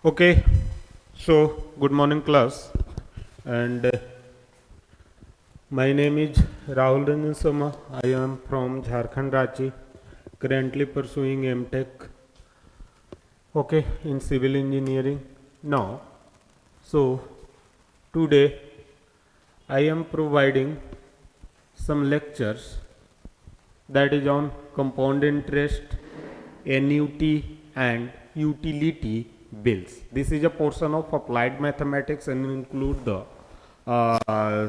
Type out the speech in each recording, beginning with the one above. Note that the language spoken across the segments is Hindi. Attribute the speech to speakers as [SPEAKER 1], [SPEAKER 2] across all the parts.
[SPEAKER 1] Okay, so good morning class, and my name is Rahul Ranjan Soma. I am from Jharkhand Ranchi, currently pursuing MTech. Okay, in civil engineering. Now, so today I am providing some lectures that is on compound interest, annuity, and utility bills. This is a portion of applied mathematics and include the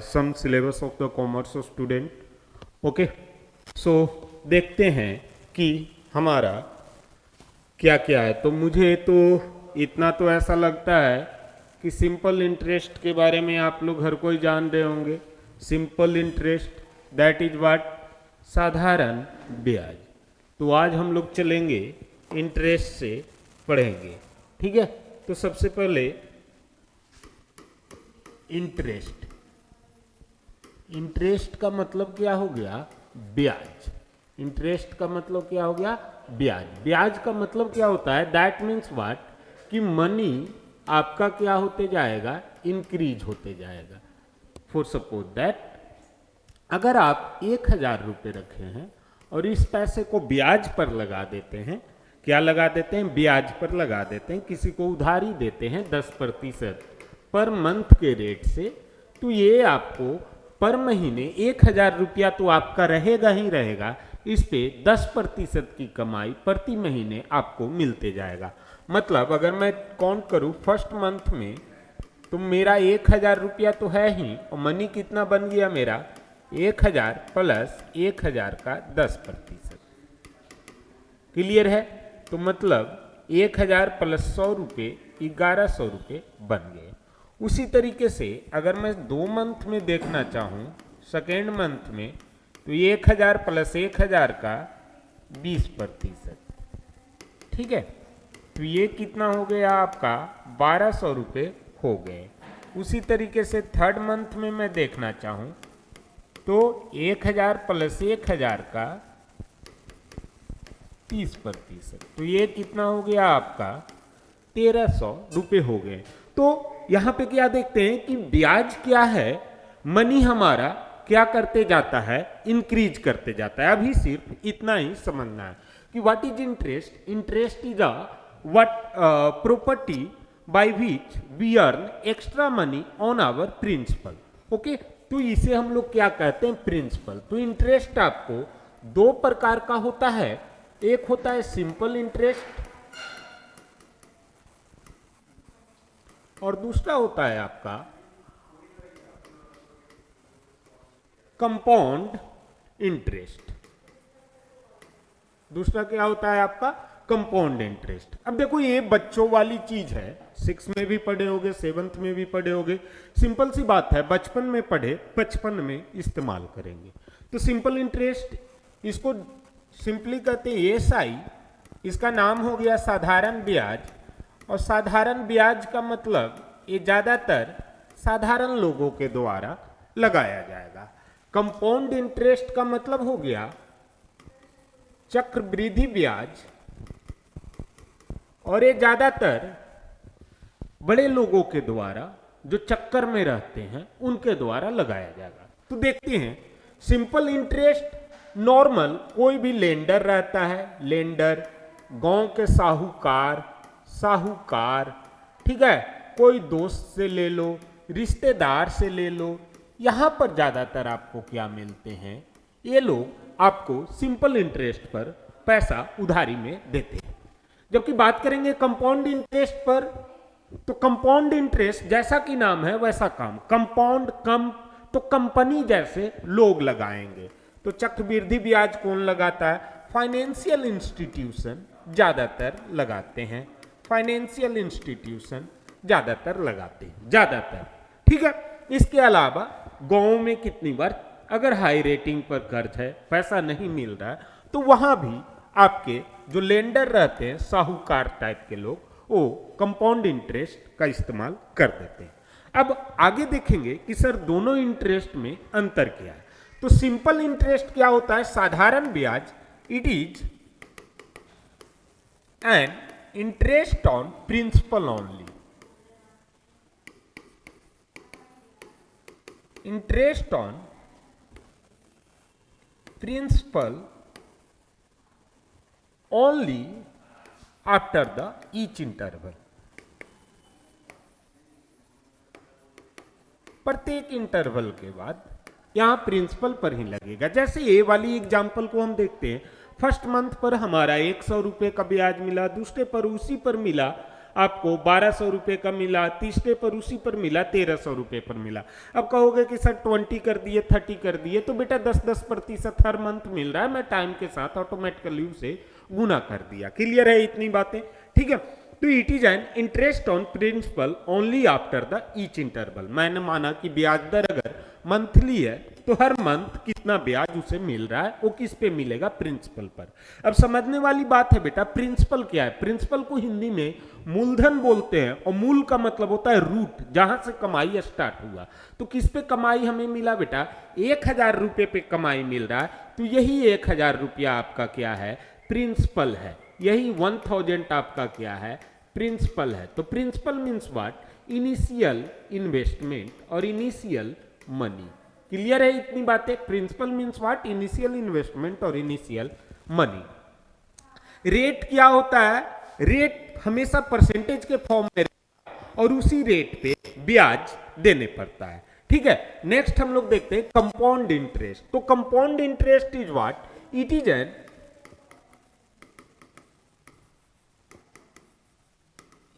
[SPEAKER 1] some syllabus of the commerce student. Okay, so देखते हैं कि हमारा क्या क्या है। तो मुझे तो इतना तो ऐसा लगता है कि सिंपल इंटरेस्ट के बारे में आप लोग हर कोई जान रहे होंगे। Simple interest that is what, साधारण ब्याज। तो आज हम लोग चलेंगे इंटरेस्ट से पढ़ेंगे, ठीक है। तो सबसे पहले इंटरेस्ट, इंटरेस्ट का मतलब क्या हो गया, ब्याज। इंटरेस्ट का मतलब क्या हो गया, ब्याज। ब्याज का मतलब क्या होता है, दैट मीन्स व्हाट, कि मनी आपका क्या होते जाएगा, इंक्रीज होते जाएगा। फॉर सपोज दैट अगर आप 1,000 रुपये रखे हैं और इस पैसे को ब्याज पर लगा देते हैं, क्या लगा देते हैं, ब्याज पर लगा देते हैं, किसी को उधारी देते हैं 10% पर मंथ के रेट से, तो ये आपको पर महीने 1,000 रुपया तो आपका रहेगा ही रहेगा, इस पे 10% की कमाई प्रति महीने आपको मिलते जाएगा। मतलब अगर मैं काउंट करूं फर्स्ट मंथ में, तो मेरा 1,000 रुपया तो है ही, और मनी कितना बन गया मेरा, 1,000 प्लस 1,000 का 10%। क्लियर है। तो मतलब 1,000 प्लस 100 रुपये 1,100 रुपये बन गए। उसी तरीके से अगर मैं 2 मंथ में देखना चाहूँ, सेकेंड मंथ में, तो 1,000 प्लस 1,000 का 20%, ठीक है। तो ये कितना हो गया आपका, 1,200 रुपये हो गए। उसी तरीके से थर्ड मंथ में मैं देखना चाहूँ, तो 1,000 प्लस 1,000 का 30%, तो ये कितना हो गया आपका, 1,300 रुपये हो गए। तो यहाँ पे क्या देखते हैं कि ब्याज क्या है, मनी हमारा क्या करते जाता है, इंक्रीज करते जाता है। अभी सिर्फ इतना ही समझना है कि what is interest. Interest is a what property by which we earn extra money on our principal. Okay, तो इसे हम लोग क्या कहते हैं, प्रिंसिपल। तो इंटरेस्ट आपको 2 प्रकार का होता है, एक होता है सिंपल इंटरेस्ट और दूसरा होता है आपका कंपाउंड इंटरेस्ट। दूसरा क्या होता है आपका, कंपाउंड इंटरेस्ट। अब देखो ये बच्चों वाली चीज है, 6 में भी पढ़े होगे, 7th में भी पढ़े होगे। सिंपल सी बात है, बचपन में पढ़े, बचपन में इस्तेमाल करेंगे। तो सिंपल इंटरेस्ट, इसको सिंपली कहते हैं एसआई, इसका नाम हो गया साधारण ब्याज। और साधारण ब्याज का मतलब ये ज्यादातर साधारण लोगों के द्वारा लगाया जाएगा। कंपाउंड इंटरेस्ट का मतलब हो गया चक्रवृद्धि ब्याज, और ये ज्यादातर बड़े लोगों के द्वारा, जो चक्कर में रहते हैं, उनके द्वारा लगाया जाएगा। तो देखते हैं सिंपल इंटरेस्ट, नॉर्मल कोई भी लेंडर रहता है, लेंडर, गांव के साहूकार, साहूकार, ठीक है, कोई दोस्त से ले लो, रिश्तेदार से ले लो, यहां पर ज्यादातर आपको क्या मिलते हैं, ये लोग आपको सिंपल इंटरेस्ट पर पैसा उधारी में देते हैं। जबकि बात करेंगे कंपाउंड इंटरेस्ट पर, तो कंपाउंड इंटरेस्ट जैसा कि नाम है वैसा काम, कंपाउंड कम, तो कंपनी जैसे लोग लगाएंगे। तो चक्रवृद्धि ब्याज कौन लगाता है, फाइनेंशियल इंस्टीट्यूशन ज्यादातर लगाते हैं, फाइनेंशियल इंस्टीट्यूशन ज्यादातर लगाते हैं, ज्यादातर, ठीक है। इसके अलावा गांव में कितनी बार अगर हाई रेटिंग पर कर्ज है, पैसा नहीं मिल रहा है, तो वहां भी आपके जो लेंडर रहते हैं, साहूकार टाइप के लोग, वो कंपाउंड इंटरेस्ट का इस्तेमाल कर देते हैं। अब आगे देखेंगे कि सर दोनों इंटरेस्ट में अंतर क्या है। तो सिंपल इंटरेस्ट क्या होता है, साधारण ब्याज, it is an interest on principal only, interest on principal only after the each interval, प्रत्येक इंटरवल के बाद यहां प्रिंसिपल पर ही लगेगा। जैसे ये वाली एग्जांपल को हम देखते हैं, फर्स्ट मंथ पर हमारा 100 रुपए का ब्याज मिला, दूसरे पर उसी पर मिला आपको 1200 रुपए का मिला, तीसरे पर उसी पर मिला 1300 रुपए पर मिला। अब कहोगे कि सर 20 कर दिए 30 कर दिए, तो बेटा 10-10% हर मंथ मिल रहा है, मैं टाइम के साथ ऑटोमेटिकली उसे गुना कर दिया। क्लियर है इतनी बातें? ठीक है, तो it is an interest on principal only after the each interval. मैंने माना कि ब्याज दर अगर मंथली है तो हर मंथ कितना ब्याज उसे मिल रहा है वो किस पे मिलेगा? प्रिंसिपल पर। अब समझने वाली बात है बेटा, प्रिंसिपल क्या है? प्रिंसिपल को हिंदी में मूलधन बोलते हैं, और मूल का मतलब होता है रूट, जहां से कमाई स्टार्ट हुआ। तो किस पे कमाई हमें मिला बेटा? 1000 रुपए पे कमाई मिल रहा है, तो यही 1000 रुपया आपका क्या है? प्रिंसिपल है। यही 1000 आपका क्या है? प्रिंसिपल है। तो principal means what? Initial investment और इनिशियल मनी। क्लियर है इतनी बातें? Principal means what? Initial investment और इनिशियल मनी। रेट क्या होता है? रेट हमेशा परसेंटेज के फॉर्म में और उसी रेट पे ब्याज देने पड़ता है। ठीक है, नेक्स्ट हम लोग देखते हैं कंपाउंड इंटरेस्ट। तो compound interest is what? It is an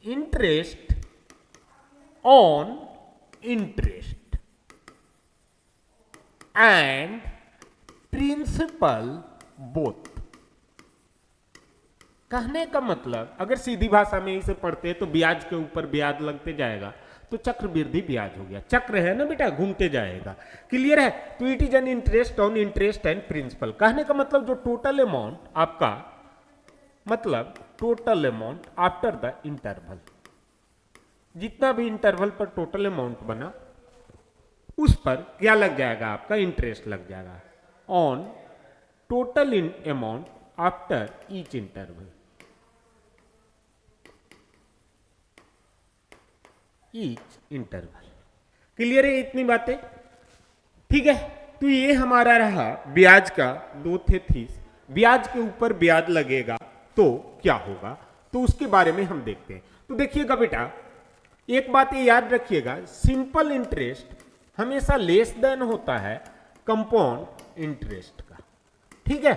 [SPEAKER 1] interest on interest and principal both. कहने का मतलब अगर सीधी भाषा में इसे पढ़ते हैं तो ब्याज के ऊपर ब्याज लगते जाएगा, तो चक्रवृद्धि ब्याज हो गया। चक्र है ना बेटा, घूमते जाएगा। क्लियर है? तो it is an interest on interest and principal. कहने का मतलब जो टोटल अमाउंट आपका, मतलब total amount after the interval, जितना भी इंटरवल पर टोटल अमाउंट बना उस पर क्या लग जाएगा? आपका इंटरेस्ट लग जाएगा on total amount after each interval. Each interval. Clear है इतनी बातें? ठीक है, तो ये हमारा रहा ब्याज का दो थे थीस। ब्याज के ऊपर ब्याज लगेगा तो क्या होगा, तो उसके बारे में हम देखते हैं। तो देखिएगा बेटा, एक बात ये याद रखिएगा, सिंपल इंटरेस्ट हमेशा लेस देन होता है कंपाउंड इंटरेस्ट का। ठीक है,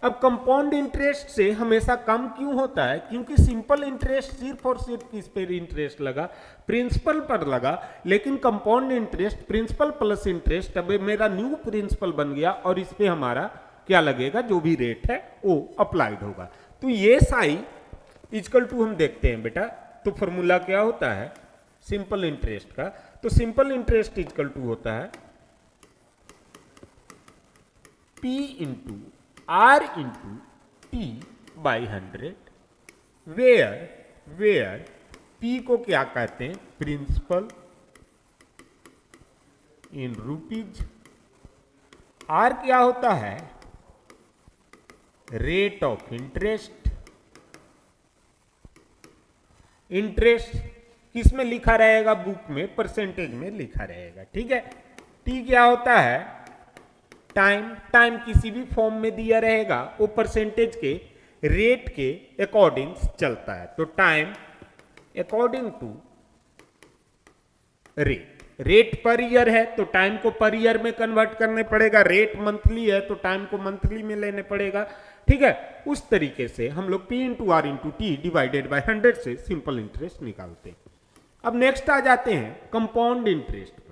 [SPEAKER 1] अब कंपाउंड इंटरेस्ट से हमेशा कम क्यों होता है? क्योंकि सिंपल इंटरेस्ट सिर्फ और सिर्फ किस पे इंटरेस्ट लगा? प्रिंसिपल पर लगा। लेकिन compound interest principal plus interest, अब मेरा न्यू प्रिंसिपल बन गया और इस पे हमारा क्या लगेगा? जो भी रेट है वो अप्लाइड होगा। तो ये साई इक्वल टू हम देखते हैं बेटा, तो फॉर्मूला क्या होता है सिंपल इंटरेस्ट का? तो सिंपल इंटरेस्ट इक्वल टू होता है P into R into T by 100, where P को क्या कहते हैं? Principal in rupees. R क्या होता है? Rate of interest. इंटरेस्ट किस में लिखा रहेगा? बुक में परसेंटेज में लिखा रहेगा। ठीक है, टी क्या होता है? टाइम। टाइम किसी भी फॉर्म में दिया रहेगा, वो परसेंटेज के रेट के अकॉर्डिंग चलता है। तो time according to rate. Rate पर ईयर है तो टाइम को पर ईयर में कन्वर्ट करने पड़ेगा। रेट मंथली है तो टाइम को मंथली में लेने पड़ेगा। ठीक है, उस तरीके से हम लोग P into R into T divided by 100 से सिंपल इंटरेस्ट निकालते हैं। अब नेक्स्ट आ जाते हैं कंपाउंड इंटरेस्ट पर।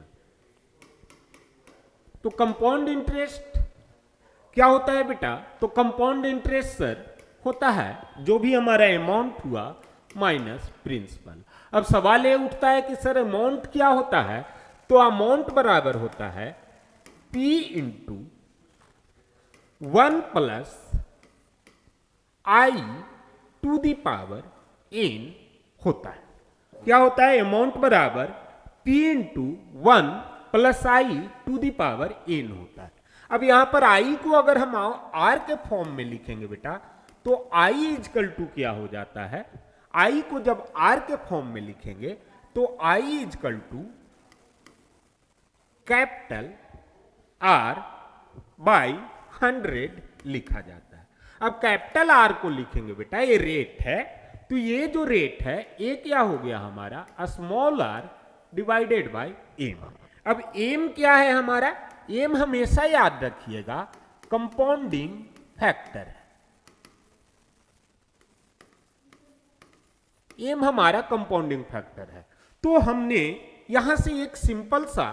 [SPEAKER 1] तो कंपाउंड इंटरेस्ट क्या होता है बेटा? तो कंपाउंड इंटरेस्ट सर होता है जो भी हमारा अमाउंट हुआ माइनस प्रिंसिपल। अब सवाल ये उठता है कि सर अमाउंट क्या होता है? तो अमाउंट बराबर होता है P into 1 plus I to the power n होता है। क्या होता है? अमाउंट बराबर P into 1 plus I to the power n होता है। अब यहां पर I को अगर हम R के फॉर्म में लिखेंगे बेटा, तो I इजकल टू क्या हो जाता है? आई को जब आर के फॉर्म में लिखेंगे तो I is equal to capital R by 100 लिखा जाता है। अब कैपिटल आर को लिखेंगे बेटा, ये रेट है, तो ये जो रेट है ये क्या हो गया हमारा small R divided by M. अब एम क्या है हमारा, एम हमेशा याद रखिएगा कंपाउंडिंग फैक्टर है। एम हमारा कंपाउंडिंग फैक्टर है। तो हमने यहां से एक सिंपल सा,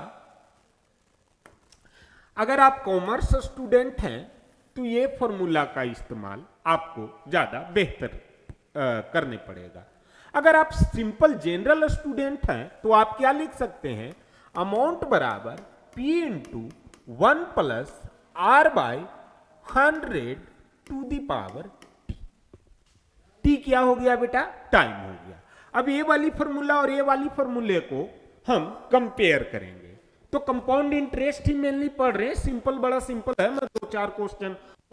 [SPEAKER 1] अगर आप कॉमर्स स्टूडेंट हैं तो ये फॉर्मूला का इस्तेमाल आपको ज्यादा बेहतर करने पड़ेगा। अगर आप सिंपल जनरल स्टूडेंट हैं तो आप क्या लिख सकते हैं, अमाउंट बराबर P into 1 plus R by 100 to the power T. T क्या हो गया बेटा, टाइम हो गया। अब ये वाली फॉर्मूला और ये वाली फॉर्मूले को हम कंपेयर करेंगे। तो कंपाउंड इंटरेस्ट ही मेनली पढ़ रहे हैं, सिंपल, बड़ा सिंपल है। मैं दो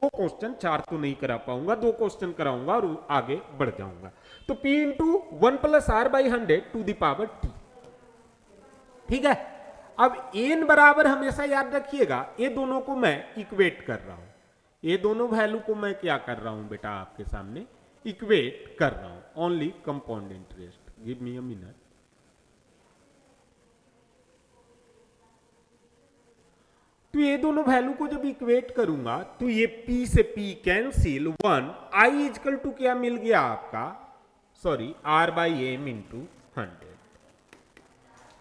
[SPEAKER 1] क्वेश्चन चार तो नहीं करा पाऊंगा, 2 क्वेश्चन कराऊंगा और आगे बढ़ जाऊंगा। तो P into 1 plus R by 100 to the power T, ठीक है। अब एन बराबर हमेशा याद रखिएगा, ये दोनों को मैं इक्वेट कर रहा हूं, ये दोनों वैल्यू को मैं क्या कर रहा हूं बेटा, आपके सामने इक्वेट कर रहा हूं। Only compound interest, give me a minute. तो ये दोनों वैल्यू को जब इक्वेट करूंगा तो ये P से P cancel, 1 I equal to क्या मिल गया आपका, sorry R by M into 100,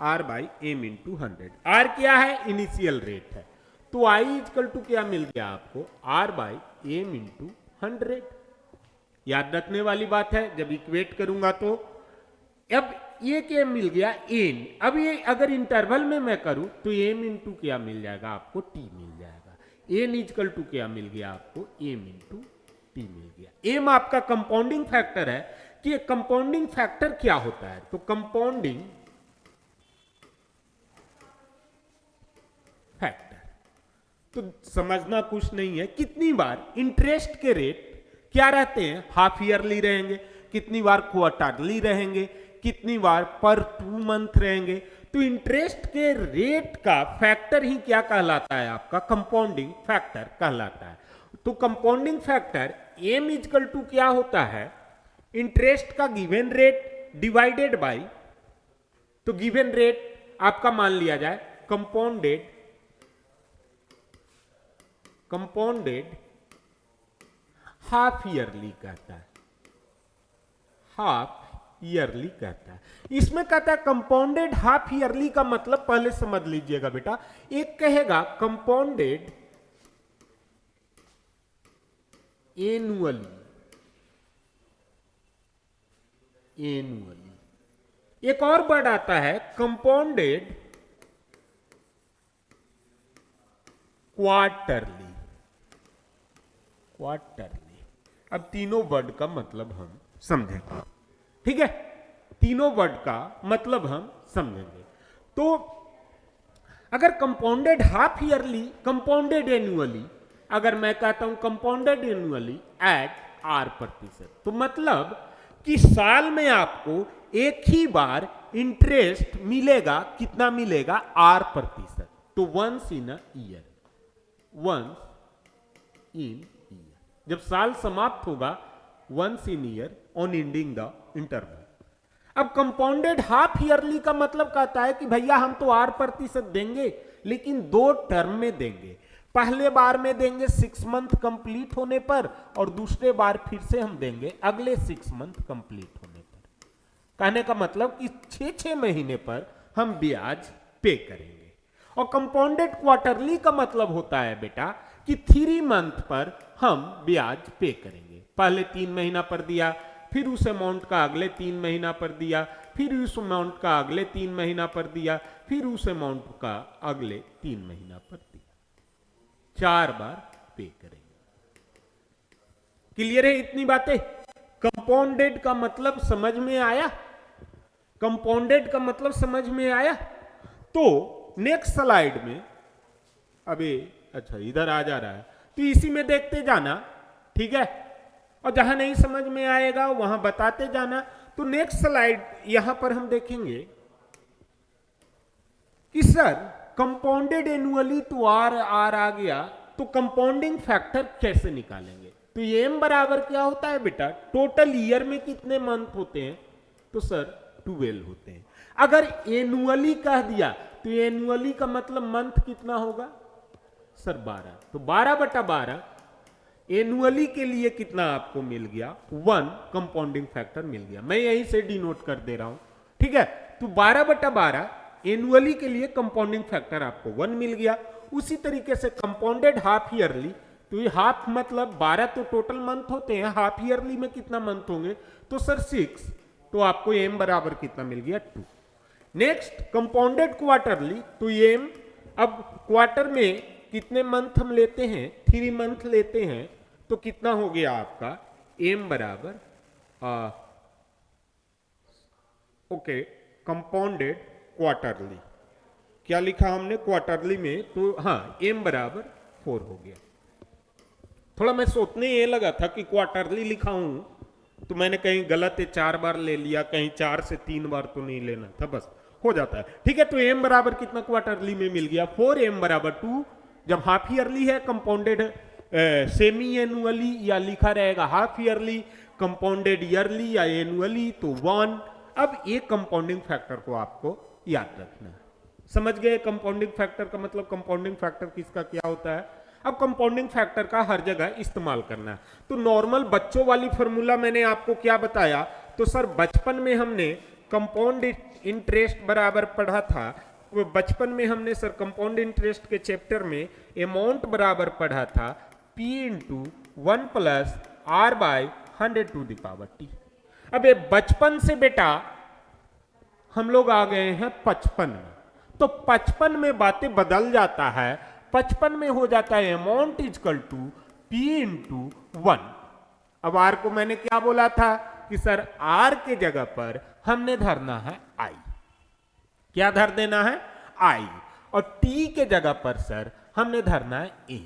[SPEAKER 1] R by M into 100। R क्या है, इनिशियल रेट है, तो I इजकल टू क्या मिल गया आपको, R बाई एम इंटू 100। याद रखने वाली बात है, जब इक्वेट करूंगा तो अब ये क्या मिल गया, एन। अब ये अगर इंटरवल में मैं करूं तो एम इंटू क्या मिल जाएगा आपको, टी मिल जाएगा। एन इजकल टू क्या मिल गया आपको, एम इंटू टी मिल गया। एम आपका कंपाउंडिंग फैक्टर है कि कंपाउंडिंग फैक्टर क्या होता है, तो कंपाउंडिंग फैक्टर तो समझना कुछ नहीं है। कितनी बार इंटरेस्ट के रेट क्या रहते हैं, हाफ ईयरली रहेंगे, कितनी बार क्वार्टरली रहेंगे, कितनी बार पर 2 मंथ रहेंगे। तो इंटरेस्ट के रेट का फैक्टर ही क्या कहलाता है आपका, कंपाउंडिंग फैक्टर कहलाता है। तो compounding factor M equal to क्या होता है, इंटरेस्ट का गिवन रेट डिवाइडेड बाय, तो गिवन रेट आपका मान लिया जाए कंपाउंडेड हाफ ईयरली कहता है, हाफ ईयरली कहता है। इसमें कहता है कंपाउंडेड हाफ ईयरली का मतलब पहले समझ लीजिएगा बेटा, एक कहेगा कंपाउंडेड एनुअली, एक और वर्ड आता है कंपाउंडेड क्वार्टरली। अब तीनों वर्ड का मतलब हम समझेंगे, ठीक है, तीनों वर्ड का मतलब हम समझेंगे। तो अगर compounded half yearly, compounded annually, अगर मैं कहता हूं कंपाउंडेड एनुअली एट R%, तो मतलब कि साल में आपको एक ही बार इंटरेस्ट मिलेगा, कितना मिलेगा, R%। तो वंस इन अ ईयर, जब साल समाप्त होगा, once in year on ending the interval. अब कंपाउंडेड हाफ ईयरली का मतलब कहता है कि भैया हम तो R% देंगे, लेकिन 2 टर्म में देंगे। पहले बार में देंगे 6 मंथ कंप्लीट होने पर, और दूसरे बार फिर से हम देंगे अगले 6 मंथ कंप्लीट होने पर। कहने का मतलब कि 6-6 महीने पर हम ब्याज पे करेंगे। और कंपाउंडेड क्वार्टरली का मतलब होता है बेटा कि 3 मंथ पर हम ब्याज पे करेंगे। पहले 3 महीना पर दिया, फिर उस अमाउंट का अगले 3 महीना पर दिया, फिर उस अमाउंट का अगले 3 महीना पर दिया, फिर उस अमाउंट का अगले 3 महीना पर दिया। 4 बार पे करेंगे। क्लियर है इतनी बातें? कंपाउंडेड का मतलब समझ में आया? कंपाउंडेड का मतलब समझ में आया? तो नेक्स्ट स्लाइड में, अबे अच्छा इधर आ जा रहा है, तो इसी में देखते जाना, ठीक है, और जहां नहीं समझ में आएगा वहां बताते जाना। तो नेक्स्ट स्लाइड यहां पर हम देखेंगे कि सर कंपाउंडेड एनुअली तो आर आर आ गया, तो कंपाउंडिंग फैक्टर कैसे निकालेंगे? तो एम बराबर क्या होता है बेटा, टोटल ईयर में कितने मंथ होते हैं? तो सर 12 होते हैं। अगर एनुअली कह दिया तो एनुअली का मतलब मंथ कितना होगा सर 12, तो 12/12 एनुअली के लिए कितना आपको मिल गया 1 कंपाउंडिंग फैक्टर मिल गया। मैं यहीं से डिनोट कर दे रहा हूं, ठीक है। तो 12/12 एनुअली के लिए कंपाउंडिंग फैक्टर आपको 1 मिल गया। उसी तरीके से कंपाउंडेड हाफ ईयरली, तो ये हाफ मतलब 12 तो टोटल मंथ होते हैं, हाफ ईयरली में कितना मंथ होंगे? तो सर 6, तो आपको एम बराबर कितना मिल गया 2। नेक्स्ट कंपाउंडेड क्वार्टरली, तो एम अब क्वार्टर में कितने मंथ हम लेते हैं? 3 मंथ लेते हैं, तो कितना हो गया आपका एम बराबर ओके कंपाउंडेड क्वार्टरली, क्या लिखा हमने क्वार्टरली में? तो हाँ एम बराबर 4 हो गया। थोड़ा मैं सोचने ये लगा था कि क्वार्टरली लिखा हूं, तो मैंने कहीं गलत 4 बार ले लिया, कहीं 4 से 3 बार तो नहीं लेना था, बस हो जाता है, ठीक है। तो एम बराबर कितना क्वार्टरली में मिल गया 4, एम बराबर 2। जब हाफ ईयरली है कंपाउंडेड सेमी एनुअली या लिखा रहेगा हाफ ईयरली, कंपाउंडेड ईयरली या एनुअली तो 1। अब एक कंपाउंडिंग फैक्टर को आपको याद रखना है, समझ गए? कंपाउंडिंग फैक्टर का मतलब कंपाउंडिंग फैक्टर किसका क्या होता है। अब कंपाउंडिंग फैक्टर का हर जगह इस्तेमाल करना है। तो नॉर्मल बच्चों वाली फॉर्मूला मैंने आपको क्या बताया? तो सर बचपन में हमने कंपाउंड इंटरेस्ट बराबर पढ़ा था, वो बचपन में हमने सर कंपाउंड इंटरेस्ट के चैप्टर में अमाउंट बराबर पढ़ा था P into 1 plus R by 100⁻t। अब ये बचपन से बेटा हम लोग आ गए हैं 55 में, तो 55 में बातें बदल जाता है। 55 में हो जाता है amount equal to P into 1। अब R को मैंने क्या बोला था कि सर R के जगह पर हमने धरना है I, क्या धर देना है I, और T के जगह पर सर हमने धरना है N।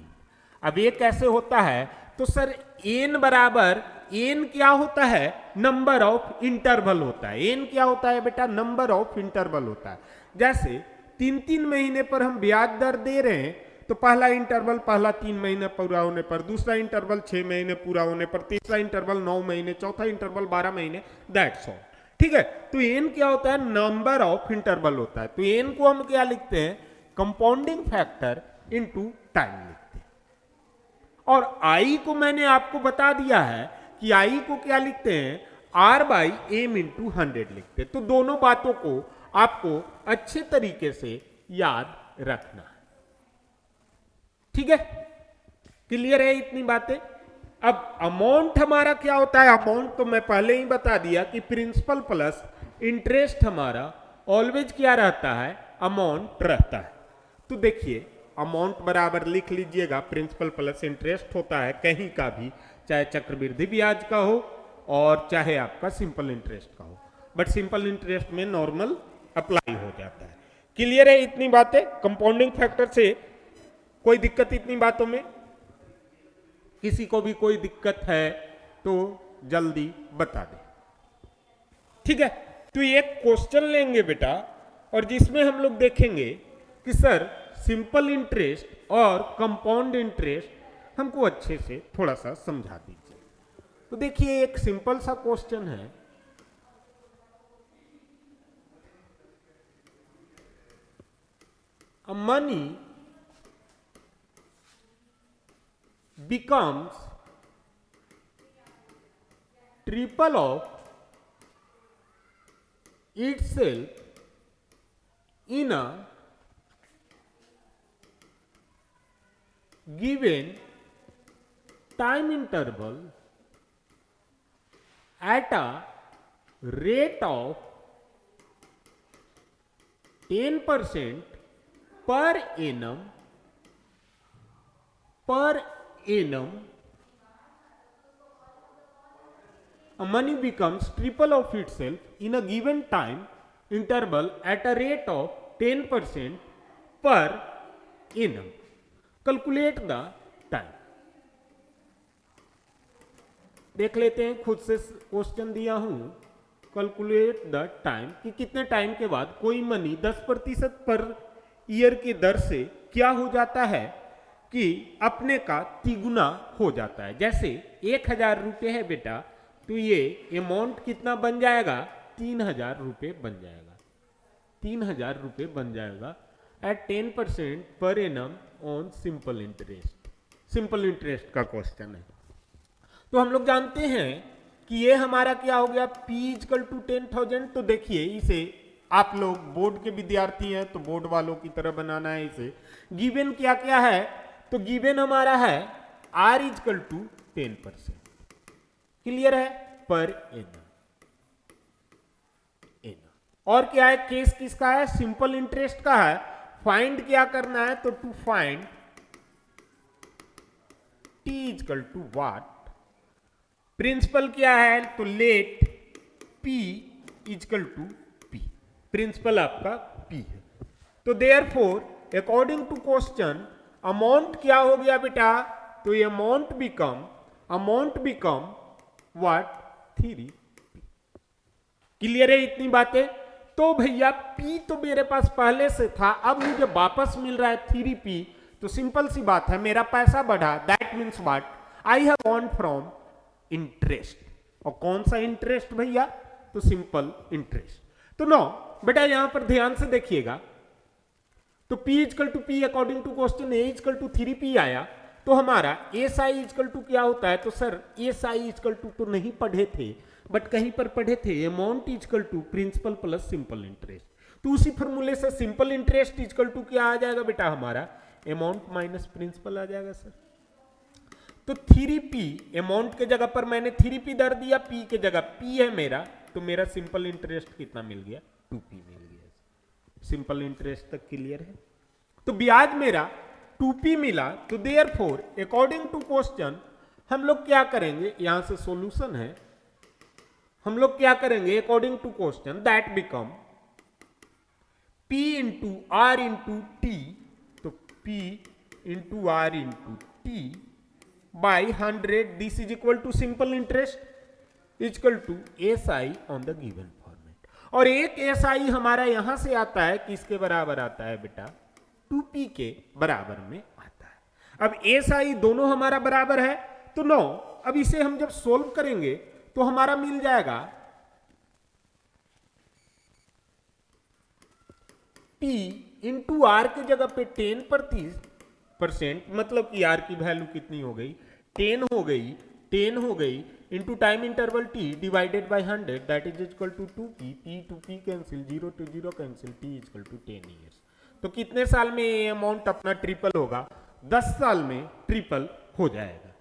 [SPEAKER 1] अब ये कैसे होता है? तो सर N बराबर, N क्या होता है? नंबर ऑफ इंटरवल होता है। N क्या होता है बेटा? नंबर ऑफ इंटरवल होता है। जैसे 3-3 महीने पर हम ब्याज दर दे रहे हैं, तो पहला इंटरवल पहला 3 महीने पूरा होने पर, दूसरा इंटरवल 6 महीने पूरा होने पर, तीसरा इंटरवल 9 महीने, चौथा इंटरवल 12 महीने, दैट्स ऑल, ठीक है। तो एन क्या होता है? नंबर ऑफ इंटरवल होता है। तो एन को हम क्या लिखते हैं? कंपाउंडिंग फैक्टर इनटू टाइम लिखते हैं। और आई को मैंने आपको बता दिया है कि आई को क्या लिखते हैं? आर बाई एम इंटू 100 लिखते हैं। तो दोनों बातों को आपको अच्छे तरीके से याद रखना है, ठीक है। क्लियर है इतनी बातें? अब अमाउंट हमारा क्या होता है? अमाउंट तो मैं पहले ही बता दिया कि प्रिंसिपल प्लस इंटरेस्ट हमारा ऑलवेज क्या रहता है? अमाउंट रहता है। तो देखिए अमाउंट बराबर लिख लीजिएगा, प्रिंसिपल प्लस इंटरेस्ट होता है कहीं का भी, चाहे चक्रवृद्धि ब्याज का हो और चाहे आपका सिंपल इंटरेस्ट का हो, बट सिंपल इंटरेस्ट में नॉर्मल अप्लाई हो जाता है। क्लियर है इतनी बातें? कंपाउंडिंग फैक्टर से कोई दिक्कत इतनी बातों में? किसी को भी कोई दिक्कत है तो जल्दी बता दे, ठीक है। तो एक क्वेश्चन लेंगे बेटा, और जिसमें हम लोग देखेंगे कि सर सिंपल इंटरेस्ट और कंपाउंड इंटरेस्ट हमको अच्छे से थोड़ा सा समझा दीजिए। तो देखिए एक सिंपल सा क्वेश्चन है, money becomes triple of itself in a given time interval at a rate of 10% per annum money becomes triple of itself in a given time interval at a rate of 10% per annum. Calculate the time. देख लेते हैं, खुद से क्वेश्चन दिया हूं कैलकुलेट द टाइम कि कितने टाइम के बाद कोई मनी 10% पर ईयर की दर से क्या हो जाता है कि अपने का तिगुना हो जाता है। जैसे 1,000 रुपये है बेटा, तो ये अमाउंट कितना बन जाएगा, 3,000 रुपये बन जाएगा, 3,000 रुपये बन जाएगा एट 10% पर annum on simple interest. Simple interest का क्वेश्चन है। तो हम लोग जानते हैं कि ये हमारा क्या हो गया, P इक्वल टू 10,000। तो देखिए इसे आप लोग बोर्ड के विद्यार्थी हैं तो बोर्ड वालों की तरह बनाना है इसे। गिवन क्या क्या है, तो गिवन हमारा है R इक्वल टू 10%, क्लियर है, पर एनम। और क्या है, केस किसका है, सिंपल इंटरेस्ट का है। फाइंड क्या करना है, तो to find T equal to what, principal क्या है, तो let P equal to P, principal आपका P है। तो therefore according to question amount क्या हो गया बेटा, तो ये amount become what, 3P। Clear है इतनी बातें। तो भैया P तो मेरे पास पहले से था, अब मुझे वापस मिल रहा है 3P, तो सिंपल सी बात है मेरा पैसा बढ़ा, that means what, I have earn from interest. और कौन सा इंटरेस्ट भैया, तो सिंपल इंटरेस्ट। तो नो बेटा यहां पर ध्यान से देखिएगा, तो P equal to P according to question A equal to 3P आया, तो हमारा SI इक्वल टू क्या होता है, तो सर SI इक्वल टू तो नहीं पढ़े थे बट कहीं पर पढ़े थे, amount equal to principal plus simple interest. तो उसी फॉर्मूले से सिंपल इंटरेस्ट इक्वल टू क्या आ जाएगा बेटा, हमारा अमाउंट माइनस प्रिंसिपल आ जाएगा सर। तो 3P अमाउंट के जगह पर मैंने 3P दर दिया, P के जगह P है मेरा, तो मेरा सिंपल इंटरेस्ट कितना मिल गया, 2P मिल गया। सिंपल इंटरेस्ट तक क्लियर है। तो ब्याज मेरा 2P मिला, तो देयरफॉर अकॉर्डिंग टू क्वेश्चन हम लोग क्या करेंगे, यहां से सॉल्यूशन है, हम लोग क्या करेंगे according to question, that become P into R into T, तो P into R into T by 100, this is equal to simple interest equal to SI on the given format। और एक SI हमारा यहां से आता है, किसके बराबर आता है बेटा, 2P के बराबर में आता है। अब SI दोनों हमारा बराबर है, तो नो, अब इसे हम जब सोल्व करेंगे तो हमारा मिल जाएगा P इंटू R की जगह पे 10%, मतलब कि R की वैल्यू कितनी हो गई, 10 हो गई into time interval T divided by 100, that is equal to 2P, P to P cancel, 0 to 0 cancel, T equal to 10 years. तो कितने साल में ये अमाउंट अपना ट्रिपल होगा, 10 साल में ट्रिपल हो जाएगा।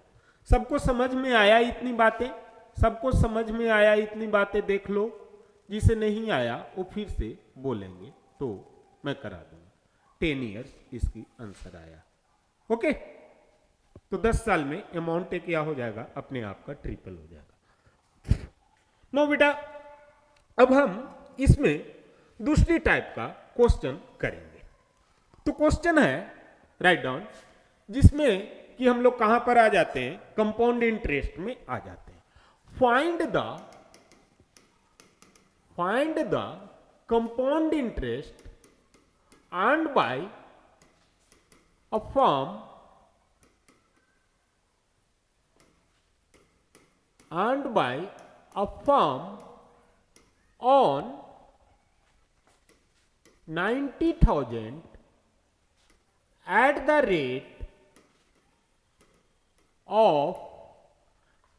[SPEAKER 1] सबको समझ में आया इतनी बातें, सबको समझ में आया इतनी बातें, देख लो, जिसे नहीं आया वो फिर से बोलेंगे तो मैं करा दूंगा। 10 ईयर्स इसकी आंसर आया, ओके। तो 10 साल में अमाउंट क्या हो जाएगा, अपने आप का ट्रिपल हो जाएगा। नो बेटा अब हम इसमें दूसरी टाइप का क्वेश्चन करेंगे। तो क्वेश्चन है राइट डाउन, जिसमें कि हम लोग कहां पर आ जाते हैं, कंपाउंड इंटरेस्ट में आ जाते हैं। Find the compound interest earned by a firm on 90,000 at the rate of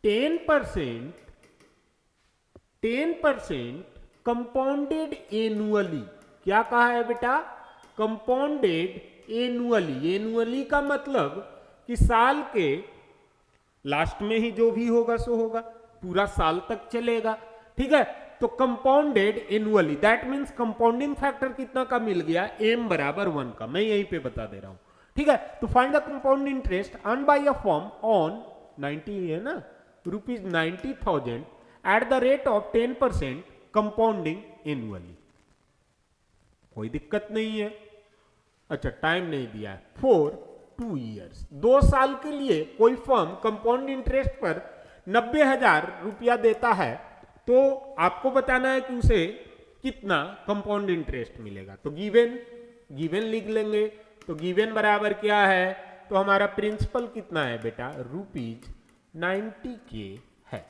[SPEAKER 1] 10% compounded annually। क्या कहा है बेटा, कंपाउंडेड एनुअली का मतलब कि साल के लास्ट में ही जो भी होगा सो होगा, पूरा साल तक चलेगा, ठीक है। तो compounded annually, that means compounding factor कितना का मिल गया, m बराबर 1 का, मैं यहीं पे बता दे रहा हूं, ठीक है। तो find the compound interest earn by a firm on 90 है ना, ₹90,000 at the rate of 10% compounding annually. कोई दिक्कत नहीं है। अच्छा टाइम नहीं दिया है, फॉर 2 ईयर्स, 2 साल के लिए कोई फर्म कंपाउंड इंटरेस्ट पर 90,000 रुपया देता है, तो आपको बताना है कि उसे कितना कंपाउंड इंटरेस्ट मिलेगा। तो गिवन गिवन लिख लेंगे। तो गिवन बराबर क्या है, तो हमारा प्रिंसिपल कितना है बेटा, ₹90K है।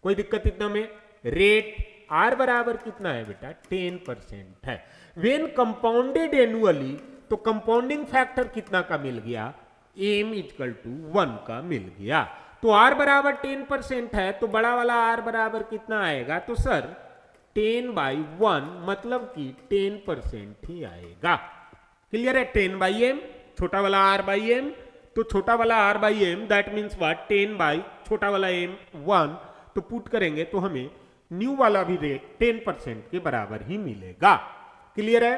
[SPEAKER 1] कोई दिक्कत इतना में। रेट आर बराबर कितना है बेटा, 10% है। वेन कंपाउंडेड एनुअली, तो कंपाउंडिंग फैक्टर कितना का मिल गया, m इक्वल टू 1 का मिल गया। तो r बराबर 10% है, तो बड़ा वाला r बराबर कितना आएगा, तो सर 10/1 मतलब कि 10% ही आएगा। क्लियर है। 10/m, छोटा वाला r/m, तो छोटा वाला r/m that means what, 10 by छोटा वाला m 1, तो पुट करेंगे तो हमें न्यू वाला भी रेट 10% के बराबर ही मिलेगा। क्लियर है।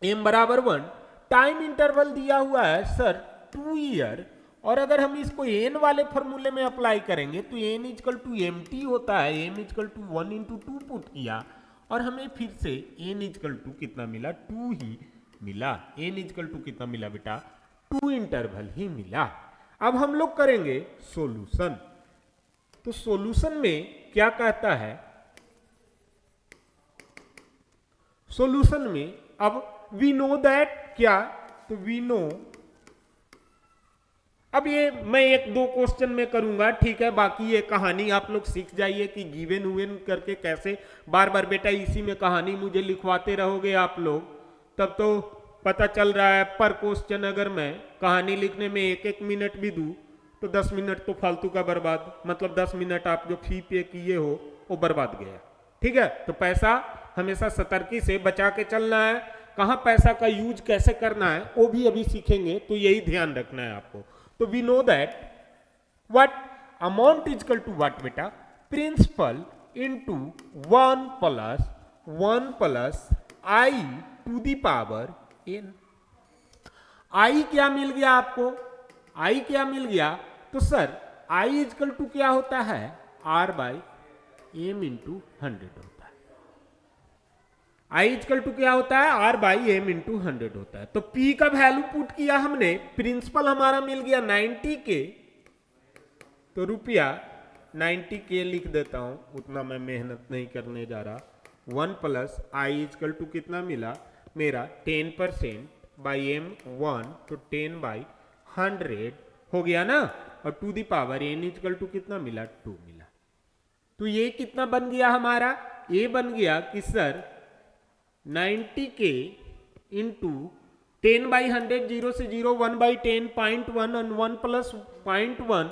[SPEAKER 1] m बराबर 1, टाइम इंटरवल दिया हुआ है सर 2 ईयर, और अगर हम इसको n वाले फॉर्मूले में अप्लाई करेंगे तो n इक्वल टू mt होता है, m equal to 1 into 2 put किया और हमें फिर से n इक्वल टू कितना मिला, 2 ही मिला। n इक्वल टू कितना मिला बेटा, 2 इंटरवल ही मिला। अब हम लोग करेंगे सॉल्यूशन। तो सॉल्यूशन में क्या कहता है, सॉल्यूशन में अब वी नो दैट क्या, तो वी नो, अब ये मैं एक दो क्वेश्चन में करूंगा, ठीक है। बाकी ये कहानी आप लोग सीख जाइए कि गिवन हुएन करके कैसे बार बार बेटा इसी में कहानी मुझे लिखवाते रहोगे आप लोग, तब तो पता चल रहा है पर क्वेश्चन अगर मैं कहानी लिखने में 1-1 मिनट भी दूं तो 10 मिनट तो फालतू का बर्बाद, मतलब 10 मिनट आप जो फी पे किए हो वो बर्बाद गया। ठीक है। तो पैसा हमेशा सतर्की से बचा के चलना है। कहां पैसा का यूज कैसे करना है वो भी अभी सीखेंगे, तो यही ध्यान रखना है आपको। तो we know that what amount is equal to what बेटा, principal into 1 plus I to the power n। I क्या मिल गया आपको, आई क्या मिल गया, तो sir I is equal to क्या होता है, r/m इंटू 100 होता है। आई इक्वल टू क्या होता है, r/m इंटू 100 होता है। तो p का वैल्यू पुट किया हमने, प्रिंसिपल हमारा मिल गया 90K, तो रुपया 90K लिख देता हूं, उतना मैं मेहनत नहीं करने जा रहा। 1 प्लस आई इक्वल टू कितना मिला मेरा, 10% बाई m1, तो 10/100 हो गया ना, और to the power n equal to कितना मिला, 2 मिला। तो ये कितना बन गया हमारा, ये बन गया कि सर 90K इंटू 10/100, 0 से 0, 1/10, 0.1 और 1 प्लस 0.1,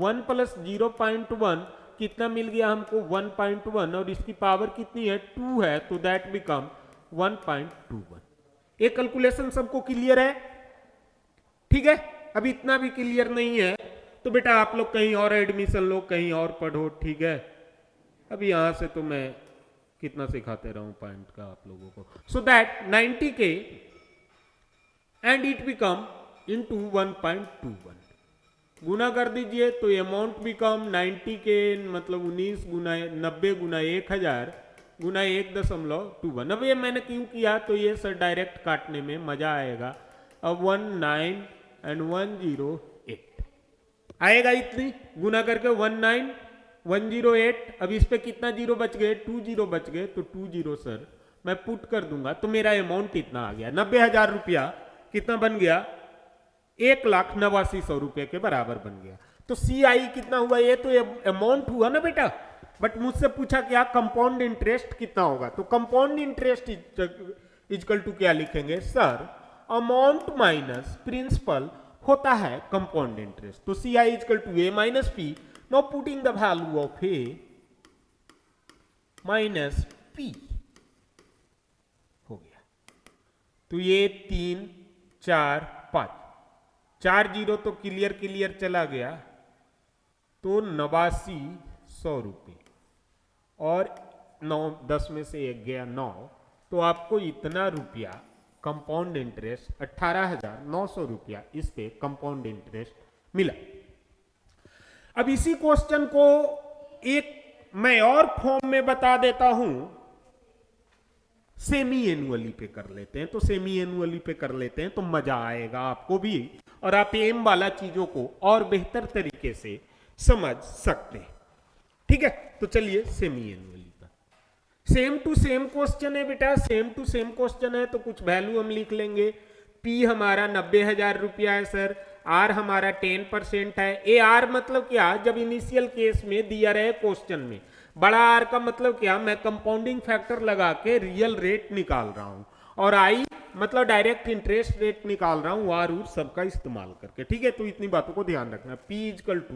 [SPEAKER 1] 1 प्लस 0.1 कितना मिल गया हमको, 1.1, और इसकी पावर कितनी है, 2 है, तो दैट बिकम 1.21। ये कैलकुलेशन सबको क्लियर है, ठीक है। अभी इतना भी क्लियर नहीं है तो बेटा आप लोग कहीं और एडमिशन लो, कहीं और पढ़ो, ठीक है। अभी यहां से तो मैं कितना सिखाते रहूं पॉइंट का आप लोगों को। So that 90K and it become into 1.21, गुना कर दीजिए तो अमाउंट बिकम 90K मतलब 19 गुना 90 गुना 1000 गुना 1.21। अब ये मैंने क्यों किया, तो ये सर डायरेक्ट काटने में मजा आएगा। अब 19 एंड 108 आएगा, इतनी गुना करके 19108। अब इस पे कितना जीरो बच गए, 2 जीरो बच गए, तो 2 जीरो सर मैं पुट कर दूंगा, तो मेरा अमाउंट इतना आ गया, 90,000 रुपया कितना बन गया, 1,89,100 रुपये के बराबर बन गया। तो CI कितना हुआ, ये तो अमाउंट हुआ ना बेटा, बट मुझसे पूछा क्या कंपाउंड इंटरेस्ट कितना होगा, तो कंपाउंड इंटरेस्ट इक्वल टू क्या लिखेंगे सर, अमाउंट माइनस प्रिंसिपल होता है कंपाउंड इंटरेस्ट। तो CI equal to A minus P। Now putting the value of A minus P हो गया। तो ये 3 4 5 4 जीरो तो क्लियर चला गया, तो 89,100 रुपये, और 9 10 में से 1 गया 9, तो आपको इतना रुपया कंपाउंड इंटरेस्ट 18,900 रुपया इस पे कंपाउंड इंटरेस्ट मिला। अब इसी क्वेश्चन को एक मैं और फॉर्म में बता देता हूं, सेमी एनुअली पे कर लेते हैं। तो सेमी एनुअली पे कर लेते हैं तो मजा आएगा आपको भी, और आप एम वाला चीजों को और बेहतर तरीके से समझ सकते हैं, ठीक है, तो चलिए सेमी एनुअली का सेम टू सेम क्वेश्चन है बेटा, सेम टू सेम क्वेश्चन है, तो कुछ वैल्यू हम लिख लेंगे। पी हमारा 90,000 रुपया है सर, आर हमारा 10% है। ए आर मतलब क्या, जब इनिशियल केस में दिया रहे क्वेश्चन में, बड़ा आर का मतलब क्या, मैं कंपाउंडिंग फैक्टर लगा के रियल रेट निकाल रहा हूं, और आई मतलब डायरेक्ट इंटरेस्ट रेट निकाल रहा हूं, आर उर सबका इस्तेमाल करके। ठीक है, तो इतनी बातों को ध्यान रखना। P equal to,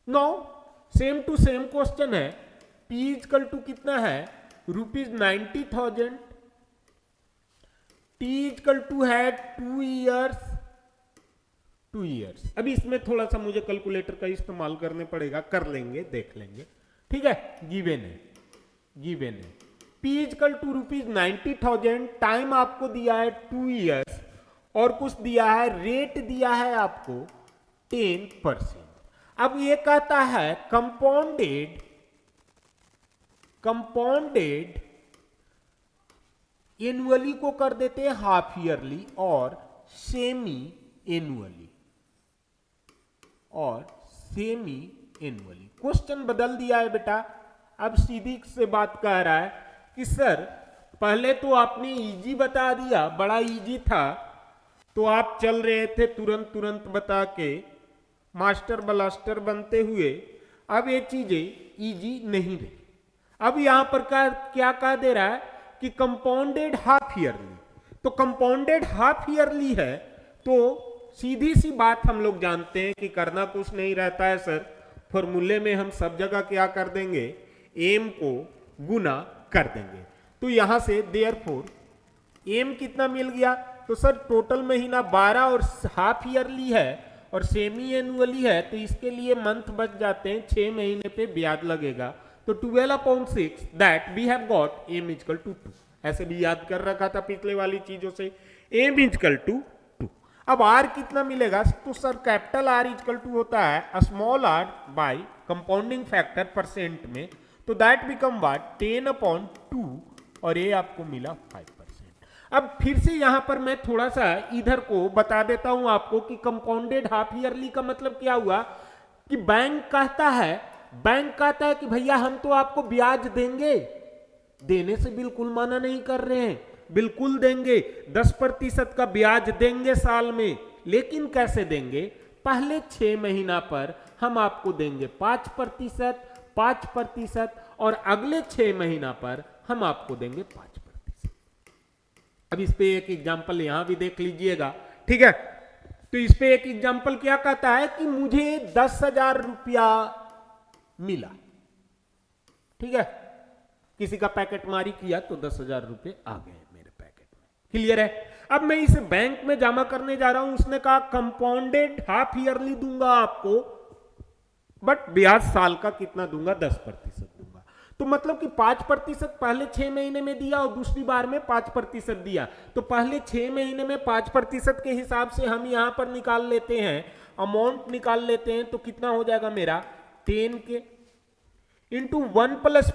[SPEAKER 1] no same to same question है। पी इजकल टू कितना है, ₹90,000। टी इजकल टू है 2 इयर्स। अभी इसमें थोड़ा सा मुझे कैलकुलेटर का इस्तेमाल करने पड़ेगा, कर लेंगे, देख लेंगे। ठीक है, गिवन है P इजकल टू ₹90,000, टाइम आपको दिया है 2 इयर्स, और कुछ दिया है, रेट दिया है आपको 10%। अब ये कहता है कंपाउंडेड एनुअली को कर देते हैं हाफ ईयरली, और सेमी एनुअली क्वेश्चन बदल दिया है बेटा। अब सीधी से बात कह रहा है कि सर पहले तो आपने इजी बता दिया, बड़ा इजी था, तो आप चल रहे थे तुरंत बता के मास्टर ब्लास्टर बनते हुए। अब ये चीजें इजी नहीं रही। अब यहां पर क्या कह दे रहा है कि कंपाउंडेड हाफ ईयरली, तो कंपाउंडेड हाफ ईयरली है, तो सीधी सी बात हम लोग जानते हैं कि करना कुछ नहीं रहता है सर, फॉर्मूले में हम सब जगह क्या कर देंगे, एम को गुना कर देंगे। तो यहां से देयरफॉर एम कितना मिल गया, तो सर टोटल महीना 12 और हाफ ईयरली है और सेमी एनुअली है, तो इसके लिए मंथ बच जाते हैं, 6 महीने पे ब्याज लगेगा। तो 12/6 that we have got M equal to 2। ऐसे भी याद कर रखा था पिछले वाली चीजों से, एम इजकल टू 2। अब आर कितना मिलेगा, तो sir capital R equal to होता है small R by compounding factor percent में, तो दैट बिकम व्हाट 10/2, और ये आपको मिला 5%। अब फिर से यहां पर मैं थोड़ा सा इधर को बता देता हूं आपको कि कंपाउंडेड हाफ ईयरली का मतलब क्या हुआ, कि बैंक कहता है कि भैया हम तो आपको ब्याज देंगे, देने से बिल्कुल मना नहीं कर रहे हैं, बिल्कुल देंगे, 10% का ब्याज देंगे साल में, लेकिन कैसे देंगे, पहले 6 महीना पर हम आपको देंगे 5%, और अगले 6 महीना पर हम आपको देंगे 5%। अब इस पे एक एग्जांपल यहां भी देख लीजिएगा। ठीक है, तो इस पे एक एग्जांपल क्या कहता है कि मुझे 10,000 रुपया मिला। ठीक है, किसी का पैकेट मारी किया तो 10,000 रुपए आ गए मेरे पैकेट में। क्लियर है। अब मैं इसे बैंक में जमा करने जा रहा हूं, उसने कहा कंपाउंडेड हाफ ईयरली दूंगा आपको, बट ब्याज साल का कितना दूंगा, 10% दूंगा। तो मतलब कि 5% पहले 6 महीने में दिया और दूसरी बार में 5% दिया, तो पहले 6 महीने में 5% के हिसाब से हम यहां पर निकाल लेते हैं, अमाउंट निकाल लेते हैं, तो कितना हो जाएगा मेरा 10 के इंटू 1 प्लस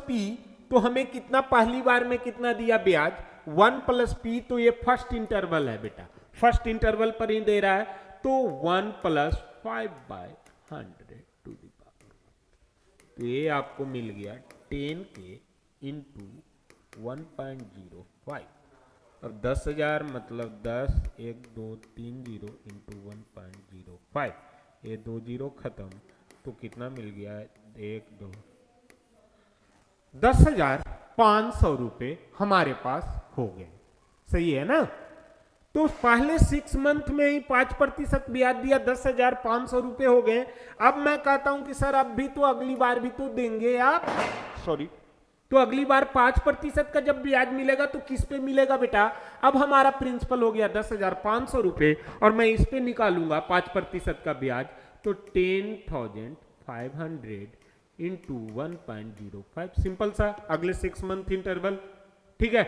[SPEAKER 1] पी, तो हमें कितना पहली बार में कितना दिया ब्याज 1 प्लस पी, तो ये फर्स्ट इंटरवल है बेटा, फर्स्ट इंटरवल पर ही दे रहा है, तो 1 + 5/100 टू द पावर। तो ये आपको मिल गया 10 के इंटू 1.05, और 10,000 मतलब 10 1 2 3 0 इंटू 1.05, ये 2 0 खत्म, तो कितना मिल गया, 1 2 10,500 रुपए हमारे पास हो गए। सही है ना। तो पहले 6 मंथ में ही 5% ब्याज दिया, 10,500 रुपए हो गए। अब मैं कहता हूं कि सर अब भी तो अगली बार भी तो देंगे आप, सॉरी, तो अगली बार 5% का जब ब्याज मिलेगा तो किस पे मिलेगा बेटा, अब हमारा प्रिंसिपल हो गया 10,500 रुपए, और मैं इस पे निकालूंगा 5% का ब्याज, तो 10,500 इंटू 1.05, सिंपल सा, अगले 6 मंथ इंटरवल। ठीक है,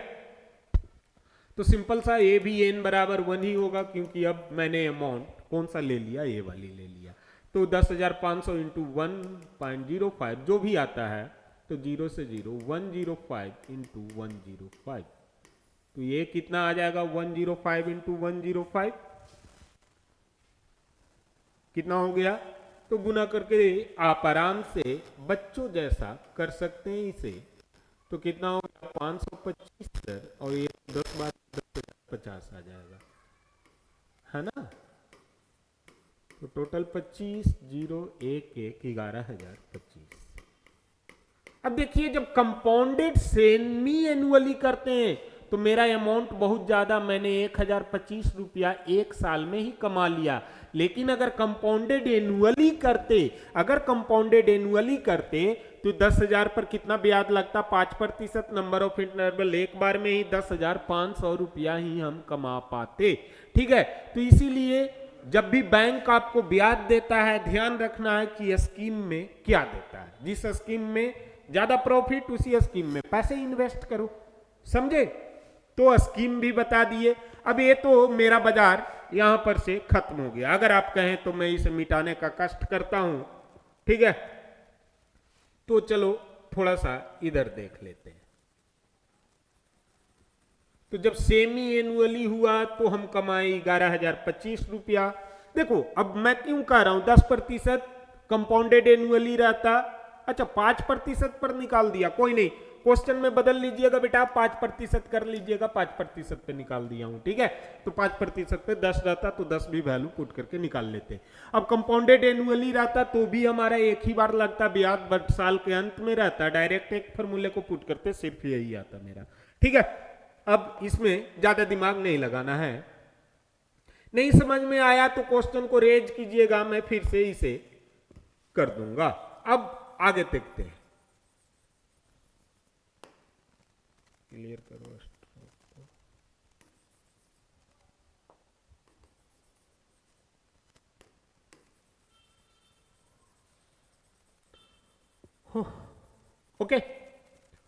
[SPEAKER 1] तो सिंपल सा ए भी एन बराबर 1 ही होगा, क्योंकि अब मैंने अमाउंट कौन सा ले लिया, ये वाली ले लिया। तो 10,500 इंटू 1.05 जो भी आता है, तो 0 से 0 105 इंटू 105, तो ये कितना आ जाएगा 105 इंटू 105 कितना हो गया, तो तो गुना करके आप आराम से बच्चों जैसा कर सकते हैं इसे। तो कितना होगा 525 सर, और ये 10 बार 10,50 आ जाएगा, है ना। तो टोटल 25 0 1 1 11,025। अब देखिए जब कंपाउंडेड सेमी एनुअली करते हैं तो मेरा अमाउंट बहुत ज्यादा, मैंने 1,025 रुपया एक साल में ही कमा लिया। लेकिन अगर कंपाउंडेड एनुअली करते, तो 10,000 पर कितना ब्याज लगता, 5%। नंबर ऑफ इंटरवल, एक बार में ही 10,500 रुपया ही हम कमा पाते। ठीक है, तो इसीलिए जब भी बैंक आपको ब्याज देता है ध्यान रखना है कि स्कीम में क्या देता है। जिस स्कीम में ज्यादा प्रॉफिट उसी स्कीम में पैसे इन्वेस्ट करो, समझे। तो स्कीम भी बता दिए। अब ये तो मेरा बाजार यहां पर से खत्म हो गया। अगर आप कहें तो मैं इसे मिटाने का कष्ट करता हूं, ठीक है। तो चलो थोड़ा सा इधर देख लेते हैं। तो जब सेमी एनुअली हुआ तो हम कमाए 11,025 रुपया। देखो अब मैं क्यों कह रहा हूं 10% कंपाउंडेड एनुअली रहता, अच्छा 5% पर निकाल दिया, कोई नहीं, क्वेश्चन में बदल लीजिएगा बेटा, 5% कर लीजिएगा, 5% पे निकाल दिया हूं, ठीक है। तो 5% पे 10 रहता तो 10 भी वैल्यू पुट करके निकाल लेते। अब कंपाउंडेड एनुअली रहता तो भी हमारा एक ही बार लगता ब्याज, बट साल के अंत में रहता, डायरेक्ट एक फॉर्मूले को पुट करते सिर्फ यही आता मेरा, ठीक है। अब इसमें ज्यादा दिमाग नहीं लगाना है। नहीं समझ में आया तो क्वेश्चन को रेज कीजिएगा, मैं फिर से इसे कर दूंगा। अब आगे देखते हैं, क्लियर करो। Okay,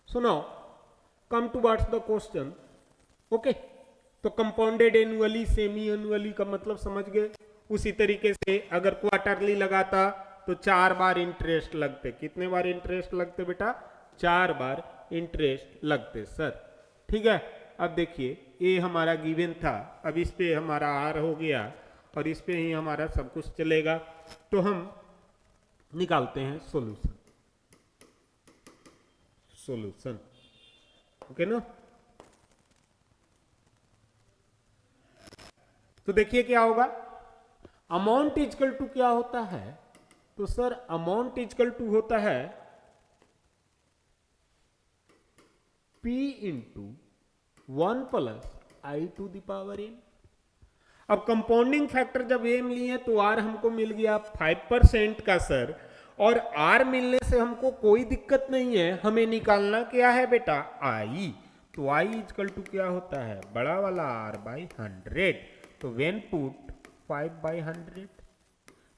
[SPEAKER 1] so now come towards the question. Okay, तो कंपाउंडेड एनुअली सेमी एनुअली का मतलब समझ गए। उसी तरीके से अगर क्वार्टरली लगाता तो 4 बार इंटरेस्ट लगते। कितने बार इंटरेस्ट लगते बेटा, 4 बार इंटरेस्ट लगते सर, ठीक है। अब देखिए ये हमारा गिवन था, अब इस पे हमारा आर हो गया और इस पे ही हमारा सब कुछ चलेगा। तो हम निकालते हैं सॉल्यूशन, ओके ना। तो देखिए क्या होगा, अमाउंट इजकल टू क्या होता है, तो सर अमाउंट इजकल टू होता है P into 1 plus I to the power n। अब कंपाउंडिंग फैक्टर जब m लिए तो r हमको मिल गया 5% का सर, और r मिलने से हमको कोई दिक्कत नहीं है। हमें निकालना क्या है बेटा, i। तो i इजकल टू क्या होता है, बड़ा वाला r बाई 100। तो वेन पुट 5/100,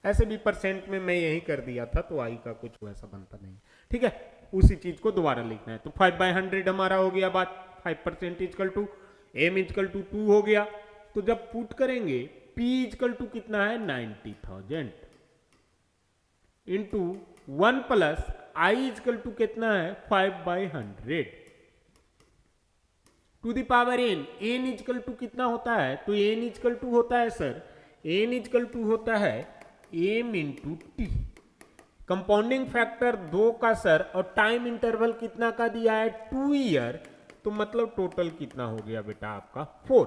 [SPEAKER 1] ऐसे भी परसेंट में मैं यही कर दिया था, तो i का कुछ वैसा बनता नहीं, ठीक है। उसी चीज को दोबारा लिखना है। तो 5/100 हमारा हो गया बात, 5% equal to m equal to 2 हो गया। तो जब पुट करेंगे p इजकल टू कितना है 90,000 into 1 plus I is equal to कितना है 5/100 to the power n। n equal to कितना होता है, तो n इजकल टू होता है सर, n इजकल टू होता है m into T. Compounding factor 2 का सर, और टाइम इंटरवल कितना का दिया है 2 ईयर। तो मतलब टोटल कितना हो गया बेटा आपका 4।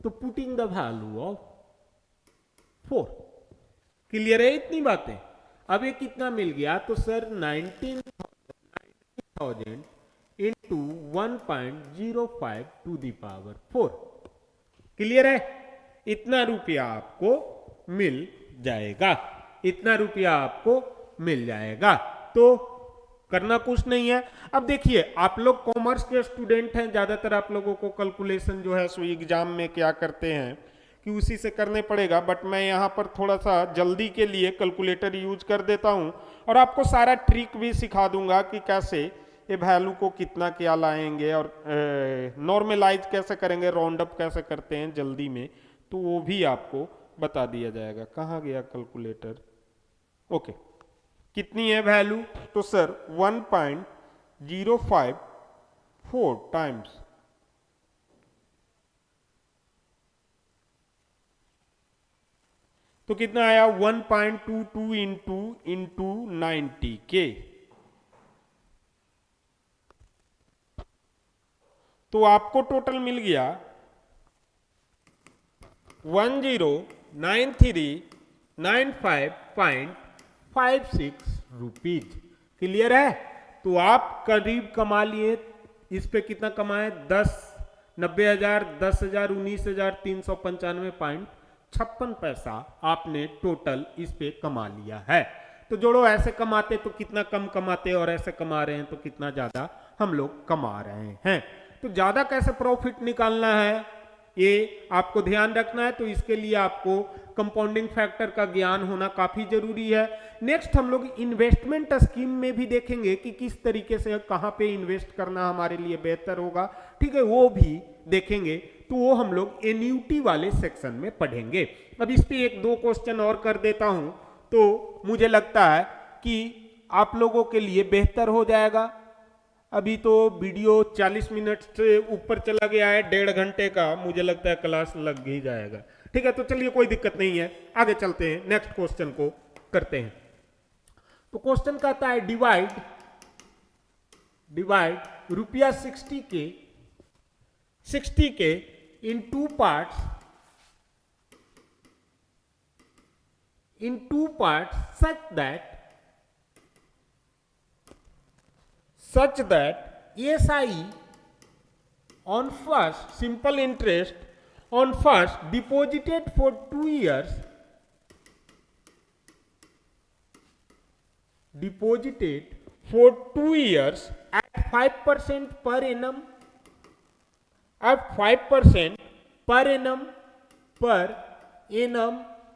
[SPEAKER 1] तो putting the value of 4। Clear है इतनी बातें। अब ये कितना मिल गया, तो sir 19,000 into 1.05 to the power 4। Clear है, इतना रुपया आपको मिल जाएगा, इतना रुपया आपको मिल जाएगा। तो करना कुछ नहीं है। अब देखिए आप लोग कॉमर्स के स्टूडेंट हैं, ज्यादातर आप लोगों को कैलकुलेशन जो है सो एग्जाम में क्या करते हैं कि उसी से करने पड़ेगा, बट मैं यहाँ पर थोड़ा सा जल्दी के लिए कैलकुलेटर यूज कर देता हूँ, और आपको सारा ट्रिक भी सिखा दूंगा कि कैसे ये वैल्यू को कितना क्या लाएंगे, और नॉर्मलाइज कैसे करेंगे, राउंड अप कैसे करते हैं जल्दी में, तो वो भी आपको बता दिया जाएगा। कहाँ गया कैलकुलेटर, ओके। कितनी है वैल्यू, तो सर 1.054 टाइम्स तो तो कितना आया 1.22 इंटू 90 के। तो आपको टोटल मिल गया 109395.56 रुपीज। क्लियर है? तो आप करीब कमा लिए, इस पे कितना कमाए 90,000, 10,000, 19,395.56 पैसा आपने टोटल इस पे कमा लिया है। तो जोड़ो, ऐसे कमाते तो कितना कम कमाते और ऐसे कमा रहे हैं तो कितना ज्यादा हम लोग कमा रहे हैं। तो ज्यादा कैसे प्रॉफिट निकालना है ये आपको ध्यान रखना है। तो इसके लिए आपको कंपाउंडिंग फैक्टर का ज्ञान होना काफी जरूरी है। नेक्स्ट हम लोग इन्वेस्टमेंट स्कीम में भी देखेंगे कि किस तरीके से कहां पे इन्वेस्ट करना हमारे लिए बेहतर होगा, ठीक है, वो भी देखेंगे। तो वो हम लोग एन्यूटी वाले सेक्शन में पढ़ेंगे। अब इस पे एक दो क्वेश्चन और कर देता हूं तो मुझे लगता है कि आप लोगों के लिए बेहतर हो जाएगा। अभी तो वीडियो 40 मिनट से ऊपर चला गया है, 1.5 घंटे का, मुझे लगता है क्लास लग ही जाएगा। ठीक है, तो चलिए कोई दिक्कत नहीं है, आगे चलते हैं, नेक्स्ट क्वेश्चन को करते हैं। तो क्वेश्चन कहता है डिवाइड रुपया 60 के in two parts such that SI on first simple interest on first deposited for 2 years at 5% per annum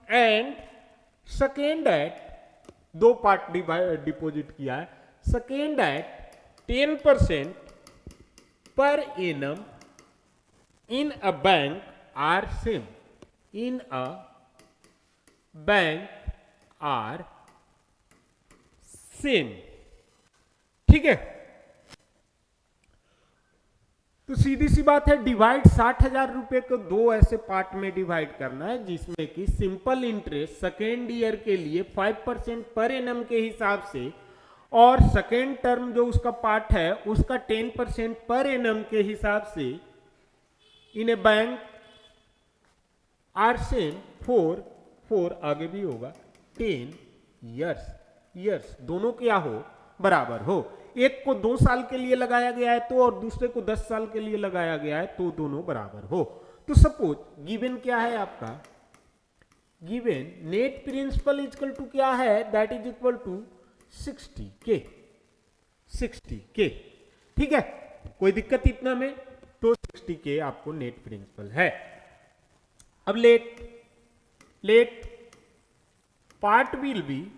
[SPEAKER 1] and second at दो पार्ट डिपॉजिट किया है, second eight 10% per annum in a bank are same, ठीक है। तो सीधी सी बात है, डिवाइड 60,000 रुपए को दो ऐसे पार्ट में डिवाइड करना है जिसमें कि सिंपल इंटरेस्ट सेकेंड ईयर के लिए 5% पर एनम के हिसाब से और सेकेंड टर्म जो उसका पार्ट है उसका 10% पर एनम के हिसाब से इन ए बैंक आर सेम फॉर आगे भी होगा 10 ईयर्स दोनों क्या हो, बराबर हो। एक को 2 साल के लिए लगाया गया है तो और दूसरे को 10 साल के लिए लगाया गया है तो दोनों बराबर हो। तो सपोज गिवन क्या है आपका, given net principal equal to क्या है, that is equal to 60K, ठीक है, कोई दिक्कत इतना में, तो 60K आपको नेट प्रिंसिपल है। अब let part will be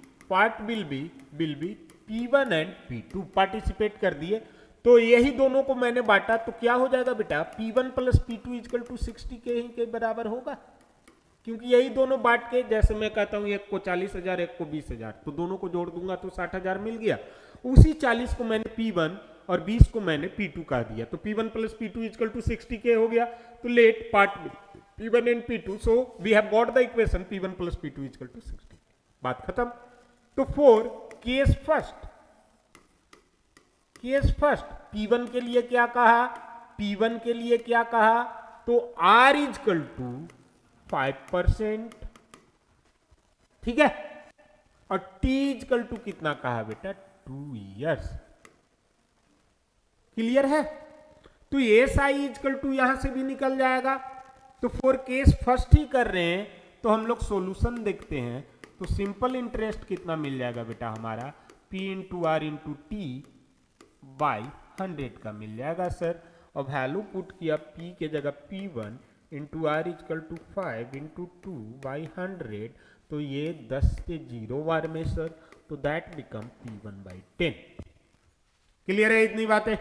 [SPEAKER 1] P1 and P2 participate कर दिए, तो यही दोनों को मैंने बांटा, तो क्या हो जाएगा बेटा, P1 plus P2 equal to 60K ही के बराबर होगा, क्योंकि यही दोनों बांट के, जैसे मैं कहता हूं एक को 40,000 एक को 20,000, तो दोनों को जोड़ दूंगा तो 60,000 मिल गया। उसी 40 को मैंने P1 और 20 को मैंने P2 कह दिया, तो P1 plus P2 equal to 60K हो गया। तो let part P1 and P2, so we have got the equation P1 plus P2 equal to 60, बात खत्म। तो फॉर केस फर्स्ट P1 के लिए क्या कहा, तो R इक्वल टू 5%, ठीक है, और T इक्वल टू कितना कहा बेटा, 2 इयर्स। क्लियर है? तो SI इक्वल टू यहां से भी निकल जाएगा। तो फॉर केस फर्स्ट ही कर रहे हैं तो हम लोग सॉल्यूशन देखते हैं। तो सिंपल इंटरेस्ट कितना मिल जाएगा बेटा हमारा, P into R into T by 100 का मिल जाएगा सर। और वैल्यू पुट किया P के जगह P1 into R equal to 5 into 2 by 100, तो ये 10 से 0 बार में सर, तो that become P1 by 10। Clear है इतनी बातें?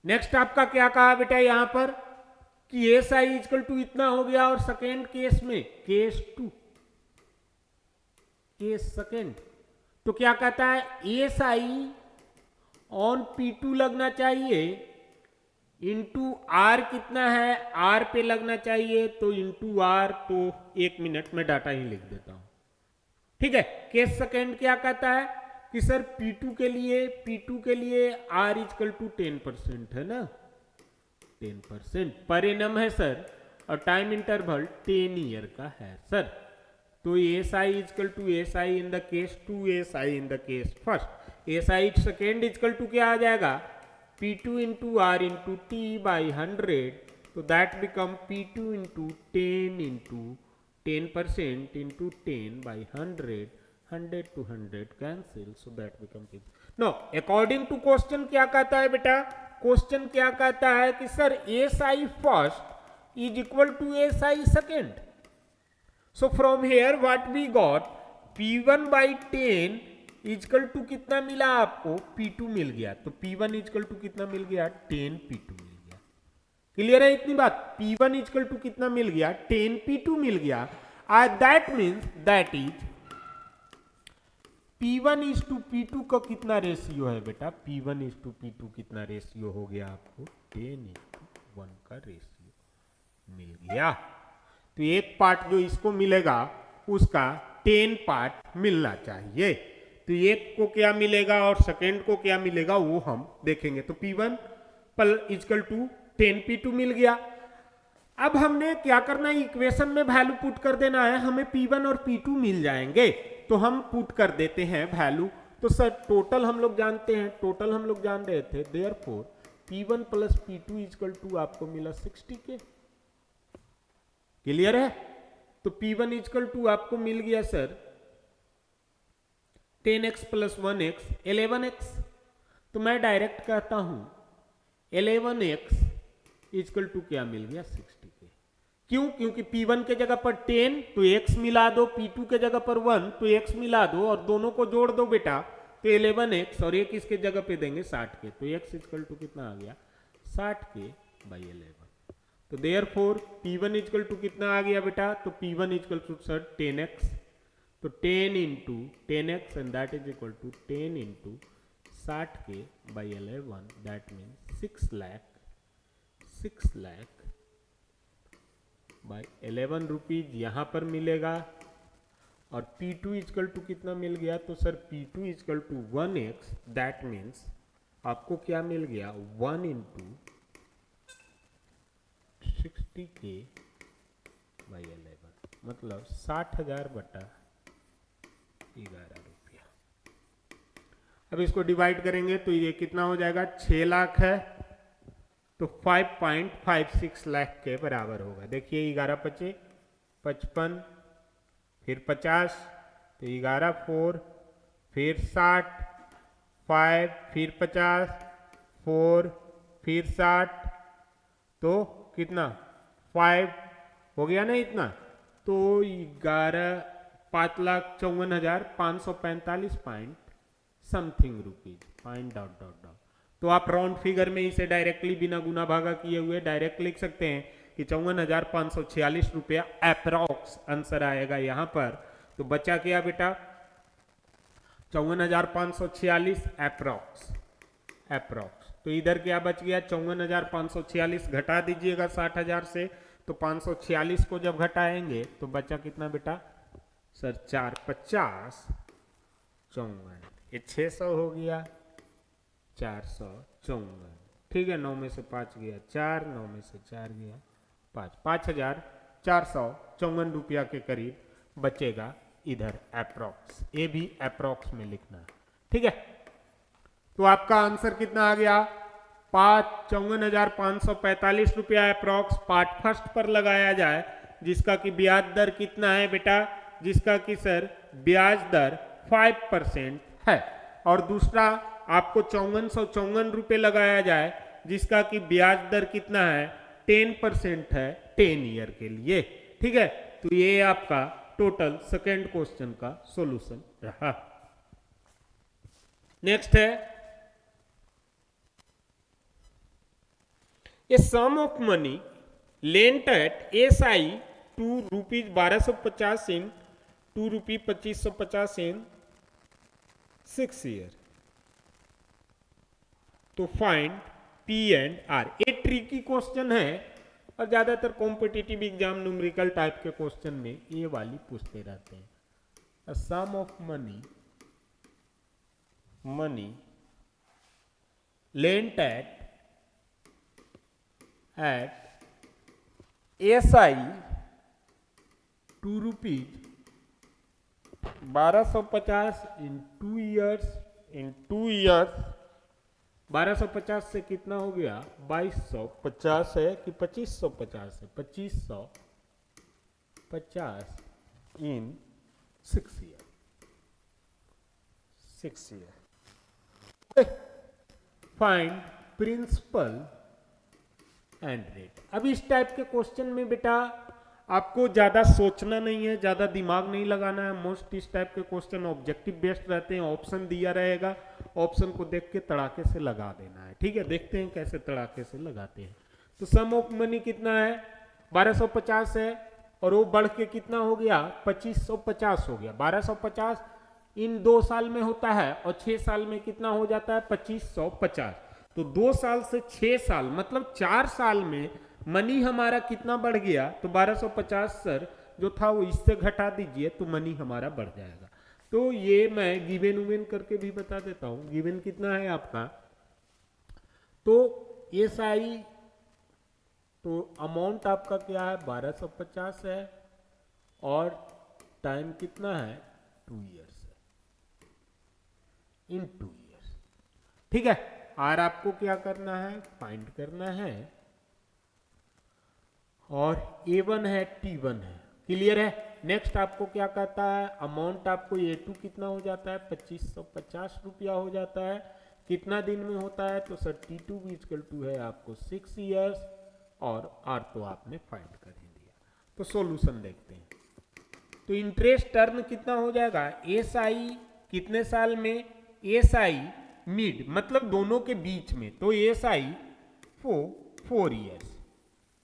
[SPEAKER 1] नेक्स्ट आपका क्या कहा बेटा यहां पर कि SI इक्वल टू इतना हो गया, और सेकेंड केस में केस सेकेंड, तो क्या कहता है SI ऑन P2 लगना चाहिए इंटू आर कितना है, आर पे लगना चाहिए तो इंटू आर, तो 1 मिनट में डाटा ही लिख देता हूं। ठीक है, केस सेकेंड क्या कहता है कि सर P2 के लिए R इजकल टू 10% है ना, 10% पर एनम है सर, और टाइम इंटरवल 10 ईयर का है सर। तो SI equal to SI in the case 2, SI in the case first. SI second equal to क्या आ जाएगा, P2 into R into T by 100, तो that become P2 into 10 into 10% into 10 by 100, 100 to 100 cancel, so that becomes it. Now, according to question क्या कहता है बेटा, क्वेश्चन क्या कहता है कि sir SI first is equal to SI second. So from here what we got, P1 by 10 equal to कितना मिला आपको, P2 मिल गया, तो P1 इजकल टू कितना मिल गया, 10 P2 मिल गया। क्लियर है इतनी बात, P1 इजकल टू कितना मिल गया, 10 P2 मिल गया। That means that is P1 is to P2 का कितना रेशियो है बेटा, P1 इज टू P2 कितना रेशियो हो गया आपको, 10 इज टू 1 का रेशियो मिल गया। तो एक पार्ट जो इसको मिलेगा उसका 10 पार्ट मिलना चाहिए। तो एक को क्या मिलेगा और सेकेंड को क्या मिलेगा वो हम देखेंगे। तो P1 पर इजकल टू 10 P2 मिल गया। अब हमने क्या करना है, इक्वेशन में वैल्यू पुट कर देना है, हमें P1 और P2 मिल जाएंगे, तो हम पुट कर देते हैं वैल्यू। तो सर टोटल हम लोग जानते हैं, टोटल हम लोग जान रहे थे, therefore P1 plus P2 equal to आपको मिला 60 के। क्लियर है, तो P1 इजकल टू आपको मिल गया sir 10x plus 1x 11x। तो मैं डायरेक्ट कहता हूं 11x इजकल टू क्या मिल गया 60 के। क्यों, क्योंकि P1 के जगह पर 10 तो x मिला दो, P2 के जगह पर 1 तो x मिला दो और दोनों को जोड़ दो बेटा, तो 11x और एक इसके जगह पे देंगे 60 के, तो x इजकल टू कितना आ गया 60 के बाई 11। तो देयरफॉर P1 इजकल टू कितना आ गया बेटा, तो P1 is equal to sir 10x, तो 10 into 10x and that is equal to 10 into 60 के by 11, that mean 6 lakh by 11 rupees यहां पर मिलेगा। और P2 इजकल टू कितना मिल गया, तो sir P2 equal to 1x, that means आपको क्या मिल गया 1 इंटू 60 के बाई 11, मतलब 60,000 बटा 11 रुपया। अब इसको डिवाइड करेंगे तो ये कितना हो जाएगा, 6 लाख है तो 5.56 लाख के बराबर होगा। देखिए 11 पचे 55, फिर 50, तो 11 4, फिर 60, 5, फिर 50, 4, फिर 60, तो कितना 5 हो गया ना इतना, तो 5,54,545 point something rupees, point dot dot dot. तो आप राउंड फिगर में इसे डायरेक्टली बिना गुना भागा किए हुए डायरेक्ट लिख सकते हैं कि 54,546 रुपया अप्रॉक्स आंसर आएगा यहाँ पर। तो बचा क्या बेटा 54,546 अप्रॉक्स, तो इधर क्या बच गया 54,546 घटा दीजिएगा 60,000 से, तो 546 को जब घटाएंगे तो बचा कितना बेटा सर 450 54, ये 600 हो गया 454। ठीक है, 9 में से 5 गया 4, 9 में से 4 गया 5, 5,454 रुपया के करीब बचेगा इधर अप्रॉक्स, ये भी अप्रॉक्स में लिखना है। ठीक है, तो आपका आंसर कितना आ गया 54,545 रुपया अप्रॉक्स। पार्ट फर्स्ट पर लगाया जाए जिसका कि ब्याज दर कितना है बेटा, जिसका कि सर ब्याज दर 5% है, और दूसरा आपको 5454 रुपये लगाया जाए जिसका कि ब्याज दर कितना है 10% है 10 ईयर के लिए। ठीक है, तो ये आपका टोटल सेकेंड क्वेश्चन का सॉल्यूशन रहा। नेक्स्ट है a sum of money lent at SI to rupees 1250 in to rupee 2550 in 6 year. तो फाइंड पी एंड आर। ये ट्रिकी क्वेश्चन है और ज्यादातर कॉम्पिटिटिव एग्जाम न्यूमेरिकल टाइप के क्वेश्चन में ये वाली पूछते रहते हैं। Sum of money lent at SI 2 rupees 1250 in 2 years 1250 से कितना हो गया 2250 है कि 2550 है 2550 इन 6 year find principal and rate. अब इस टाइप के क्वेश्चन में बेटा आपको ज्यादा सोचना नहीं है, ज्यादा दिमाग नहीं लगाना है। मोस्ट इस टाइप के क्वेश्चन ऑब्जेक्टिव बेस्ड रहते हैं। ऑप्शन दिया रहेगा, ऑप्शन को देख के तड़ाके से लगा देना है। ठीक है, देखते हैं कैसे तड़ाके से लगाते हैं। तो सम ऑफ मनी कितना है 1250 है और वो बढ़ के कितना हो गया 2550 हो गया। 1250 इन 2 साल में होता है और 6 साल में कितना हो जाता है 2550। तो 2 साल से 6 साल मतलब 4 साल में मनी हमारा कितना बढ़ गया। तो 1250 सर जो था वो इससे घटा दीजिए तो मनी हमारा बढ़ जाएगा। तो ये मैं गिवन उवेन करके भी बता देता हूं। गिवन कितना है आपका, तो SI तो अमाउंट आपका क्या है 1250 है और टाइम कितना है 2 ईयर्स है इन 2 ईयर्स। ठीक है, आर आपको क्या करना है फाइंड करना है और A1 है T1 है। क्लियर है। नेक्स्ट आपको क्या कहता है अमाउंट आपको A2 कितना हो जाता है 2550 रुपया हो जाता है। कितना दिन में होता है तो सर T2 भी इक्वल टू है आपको 6 ईयर्स और आर तो आपने फाइंड कर ही दिया। तो सॉल्यूशन देखते हैं। तो इंटरेस्ट टर्म कितना हो जाएगा SI कितने साल में SI मिड मतलब दोनों के बीच में, तो SI 4 ईयर्स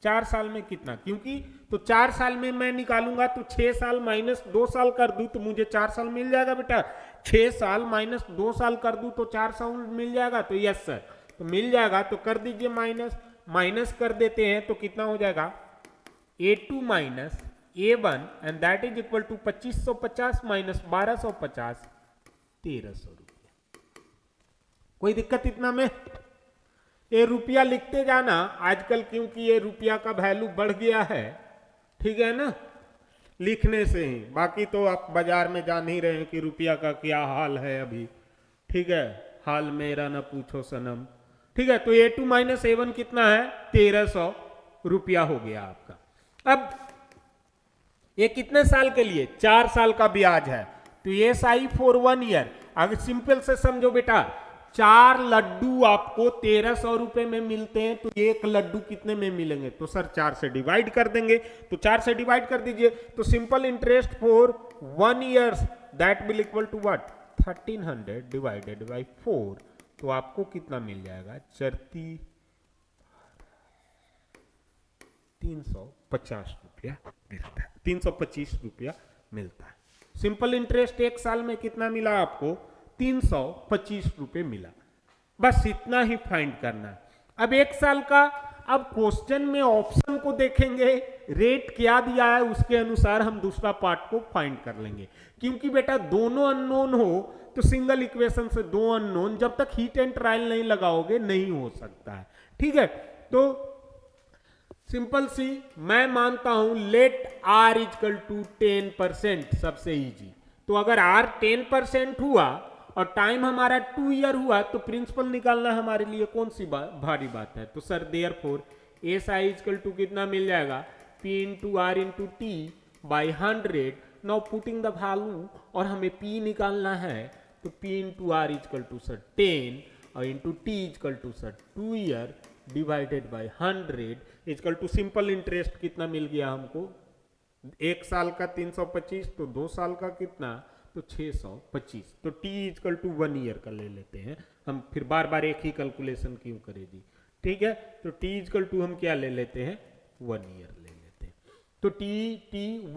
[SPEAKER 1] 4 साल में कितना, क्योंकि तो 4 साल में मैं निकालूंगा तो 6 साल माइनस 2 साल कर दूं तो मुझे 4 साल मिल जाएगा बेटा। 6 साल माइनस 2 साल कर दूं तो 4 साल मिल जाएगा। तो यस सर तो मिल जाएगा। तो कर दीजिए माइनस कर देते हैं तो कितना हो जाएगा A2 minus A1 and that is equal to 2550 minus 1250 1300 रुपया। कोई दिक्कत इतना में? ये रुपया लिखते जाना आजकल, क्योंकि ये रुपया का वैल्यू बढ़ गया है। ठीक है ना, लिखने से ही। बाकी तो आप बाजार में जान ही रहे हैं कि रुपया का क्या हाल है अभी। ठीक है, हाल मेरा ना पूछो सनम। ठीक है, तो A2 माइनस A1 कितना है 1300 रुपया हो गया आपका। अब ये कितने साल के लिए 4 साल का ब्याज है। तो ये SI फॉर 1 ईयर। अगर सिंपल से समझो बेटा 4 लड्डू आपको 1300 रुपए में मिलते हैं तो 1 लड्डू कितने में मिलेंगे, तो सर 4 से डिवाइड कर देंगे। तो 4 से डिवाइड कर दीजिए तो simple interest for 1 years that will equal to what 1300 divided by 4। तो आपको कितना मिल जाएगा 350 रुपया मिलता है, 325 रुपया मिलता है। सिंपल इंटरेस्ट 1 साल में कितना मिला आपको 325 रुपए मिला। बस इतना ही फाइंड करना है। अब 1 साल का, अब क्वेश्चन में ऑप्शन को देखेंगे, रेट क्या दिया है उसके अनुसार हम दूसरा पार्ट को फाइंड कर लेंगे। क्योंकि बेटा दोनों अननोन हो तो सिंगल इक्वेशन से 2 अननोन जब तक हीट एंड ट्रायल नहीं लगाओगे नहीं हो सकता है। ठीक है, तो सिंपल सी मैं मानता हूं लेट R इक्वल टू 10%, सबसे इजी। तो अगर R 10% हुआ और टाइम हमारा 2 ईयर हुआ तो प्रिंसिपल निकालना हमारे लिए कौन सी भारी बात है। तो sir therefore SI equal to कितना मिल जाएगा P into R into T by 100। Now putting the value और हमें P निकालना है तो P into R equal to sir 10 और into T equal to sir 2 year divided by 100 equal to simple interest कितना मिल गया हमको 1 साल का 325 तो 2 साल का कितना तो 625। तो T इक्वल टू 1 ईयर का ले लेते हैं हम, फिर बार बार एक ही कैलकुलेशन क्यों करें जी। ठीक है, तो T इक्वल टू हम क्या ले लेते हैं 1 ईयर ले लेते हैं। तो T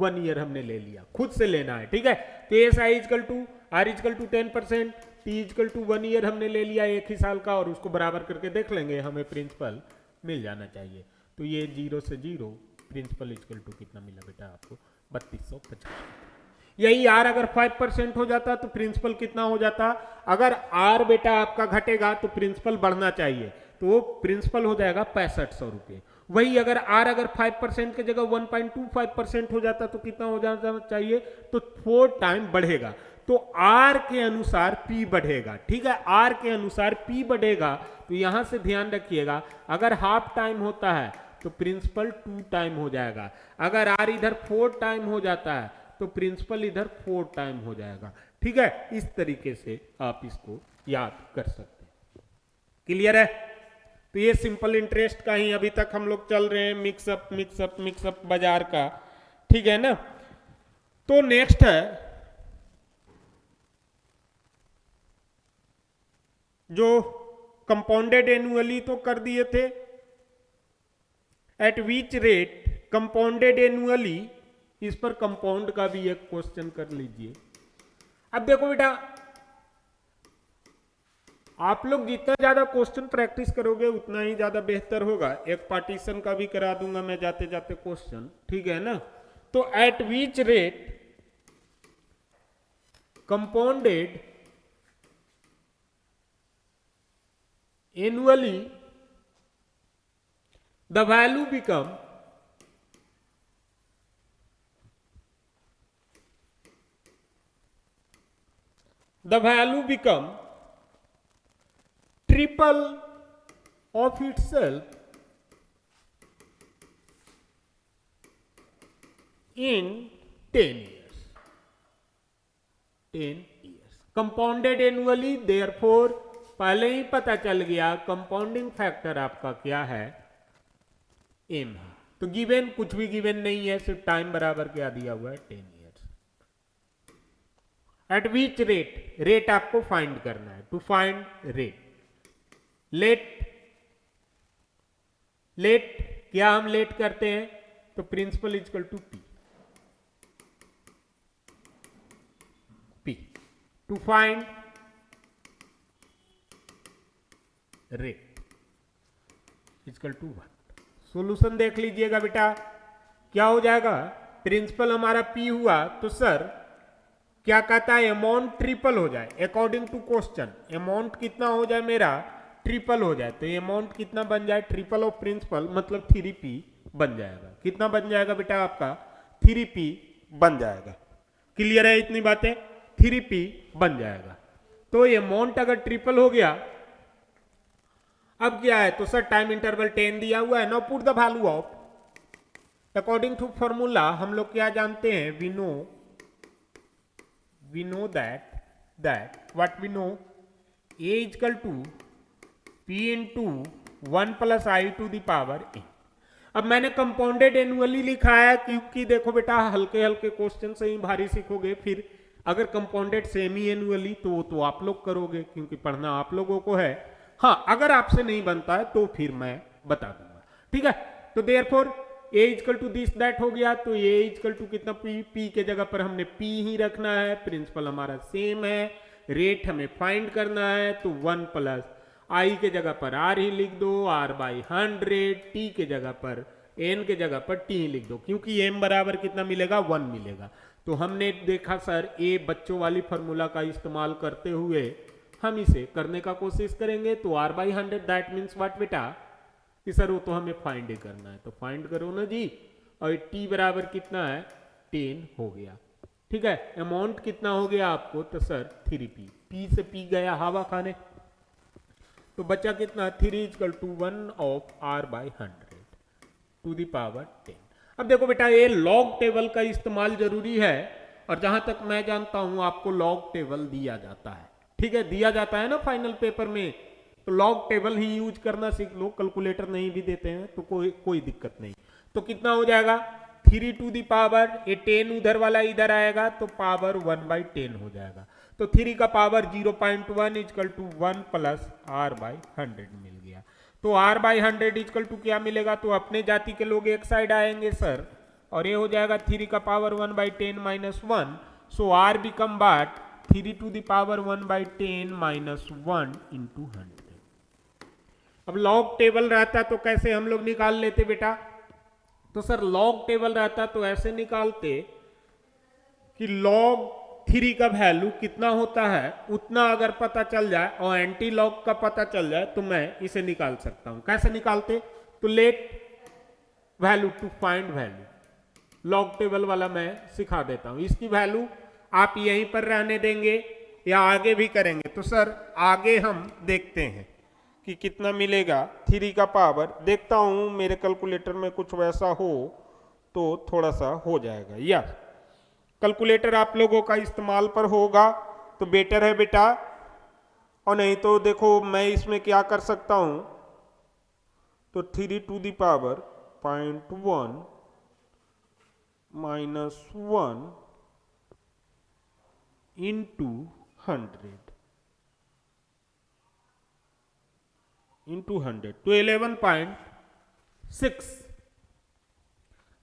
[SPEAKER 1] 1 ईयर हमने ले लिया, खुद से लेना है। ठीक है, तो SI equal to R equal to 10%, t equal to 1 year हमने ले लिया, 1 ही साल का, और उसको बराबर करके देख लेंगे, हमें प्रिंसिपल मिल जाना चाहिए। तो ये 0 से 0 प्रिंसिपल इक्वल टू कितना मिला बेटा आपको 3250। यही r अगर 5% हो जाता तो प्रिंसिपल कितना हो जाता, अगर r बेटा आपका घटेगा तो प्रिंसिपल बढ़ना चाहिए, तो वो प्रिंसिपल हो जाएगा 6500 रुपये। वही अगर r अगर 5% की जगह 1.25% हो जाता तो कितना हो जाना चाहिए, तो 4 टाइम बढ़ेगा। तो r के अनुसार p बढ़ेगा, ठीक है, r के अनुसार p बढ़ेगा। तो यहां से ध्यान रखिएगा, अगर हाफ टाइम होता है तो प्रिंसिपल 2 टाइम हो जाएगा, अगर r इधर 4 टाइम हो जाता है तो प्रिंसिपल इधर 4 टाइम हो जाएगा, ठीक है। इस तरीके से आप इसको याद कर सकते हैं। क्लियर है? तो ये सिंपल इंटरेस्ट का ही अभी तक हम लोग चल रहे हैं, मिक्सअप बाजार का, ठीक है ना। तो नेक्स्ट है जो कंपाउंडेड एनुअली तो कर दिए थे, eight which rate compounded annually, इस पर कंपाउंड का भी एक क्वेश्चन कर लीजिए। अब देखो बेटा, आप लोग जितना ज्यादा क्वेश्चन प्रैक्टिस करोगे उतना ही ज्यादा बेहतर होगा। एक पार्टीशन का भी करा दूंगा मैं जाते जाते क्वेश्चन, ठीक है ना। तो eight which rate compounded annually the value become triple of itself in 10 years. 10 years. Compounded annually, therefore पहले ही पता चल गया कंपाउंडिंग फैक्टर आपका क्या है, एम है। तो गिवन कुछ भी गिवन नहीं है, सिर्फ टाइम बराबर क्या दिया हुआ है 10 years. Eight which rate, rate आपको फाइंड करना है, टू फाइंड रेट। लेट क्या हम लेट करते हैं, तो principal equal to P to find rate equal to 1। Solution देख लीजिएगा बेटा, क्या हो जाएगा, प्रिंसिपल हमारा पी हुआ, तो सर क्या कहता है, अमाउंट ट्रिपल हो जाए अकॉर्डिंग टू क्वेश्चन। अमाउंट कितना हो जाए मेरा, ट्रिपल हो जाए। तो अमाउंट कितना बन जाए, ट्रिपल ऑफ प्रिंसिपल मतलब 3p बन जाएगा। कितना बन जाएगा बेटा आपका, 3p बन जाएगा। क्लियर है इतनी बातें, 3p बन जाएगा। तो अमाउंट अगर ट्रिपल हो गया, अब क्या है, तो सर टाइम इंटरवल 10 दिया हुआ है। Now put the value of according to formula, हम लोग क्या जानते हैं, we know that what we know, a equal to p into 1 plus I to the power n। अब मैंने कंपाउंडेड एनुअली लिखा है क्योंकि देखो बेटा, हल्के हल्के क्वेश्चन से ही भारी सीखोगे, फिर अगर कंपाउंडेड सेमी एनुअली तो आप लोग करोगे क्योंकि पढ़ना आप लोगों को है। हाँ, अगर आपसे नहीं बनता है तो फिर मैं बता दूंगा, ठीक है। तो therefore a equal to this that हो गया, तो a इक्वल टू कितना, p के जगह पर हमने p ही रखना है, प्रिंसिपल हमारा सेम है, रेट हमें फाइंड करना है, तो 1 प्लस i के जगह पर r ही लिख दो, r/100, t के जगह पर n के जगह पर t लिख दो, क्योंकि m बराबर कितना मिलेगा, 1 मिलेगा। तो हमने देखा सर ये बच्चों वाली फॉर्मूला का इस्तेमाल करते हुए हम इसे करने का कोशिश करेंगे। तो r/100 दैट मीन्स व्हाट बेटा, कि सर वो तो हमें फाइंड ही करना है, तो फाइंड करो ना जी। और t बराबर कितना है, 10 हो गया, ठीक है। अमाउंट कितना हो गया आपको, तो सर 3p, p से p गया हवा खाने, तो बचा कितना, 3 equal to 1 of r/100 to the power 10। अब देखो बेटा, ये लॉग टेबल का इस्तेमाल जरूरी है, और जहां तक मैं जानता हूं आपको लॉग टेबल दिया जाता है, ठीक है, दिया जाता है ना फाइनल पेपर में, तो लॉग टेबल ही यूज करना सीख लो। कैलकुलेटर नहीं भी देते हैं तो कोई दिक्कत नहीं। तो कितना हो जाएगा, 3 टू दी पावर, ये 10 उधर वाला इधर आएगा तो पावर 1/10 हो जाएगा। तो 3 का power 0.1 equal to 1 plus r/100 मिल गया। तो r/100 इक्वल टू क्या मिलेगा, तो अपने जाति के लोग एक साइड आएंगे सर, और ये हो जाएगा 3 का पावर 1/10 माइनस 1, सो r बिकम बाट 3⁻1/10 -1 × 100। अब लॉग टेबल रहता तो कैसे हम लोग निकाल लेते बेटा? तो सर लॉग टेबल रहता तो ऐसे निकालते कि log 3 का वैल्यू कितना होता है उतना अगर पता चल जाए और एंटी लॉग का पता चल जाए तो मैं इसे निकाल सकता हूं। कैसे निकालते? तो let value to find value, log table वाला मैं सिखा देता हूं। इसकी वैल्यू आप यहीं पर रहने देंगे या आगे भी करेंगे? तो सर आगे हम देखते हैं कि कितना मिलेगा 3 का पावर। देखता हूं मेरे कैलकुलेटर में कुछ वैसा हो तो थोड़ा सा हो जाएगा। या कैलकुलेटर आप लोगों का इस्तेमाल पर होगा तो बेटर है बेटा, और नहीं तो देखो मैं इसमें क्या कर सकता हूं, तो 3⁻1 -1 × 100 तो 11.6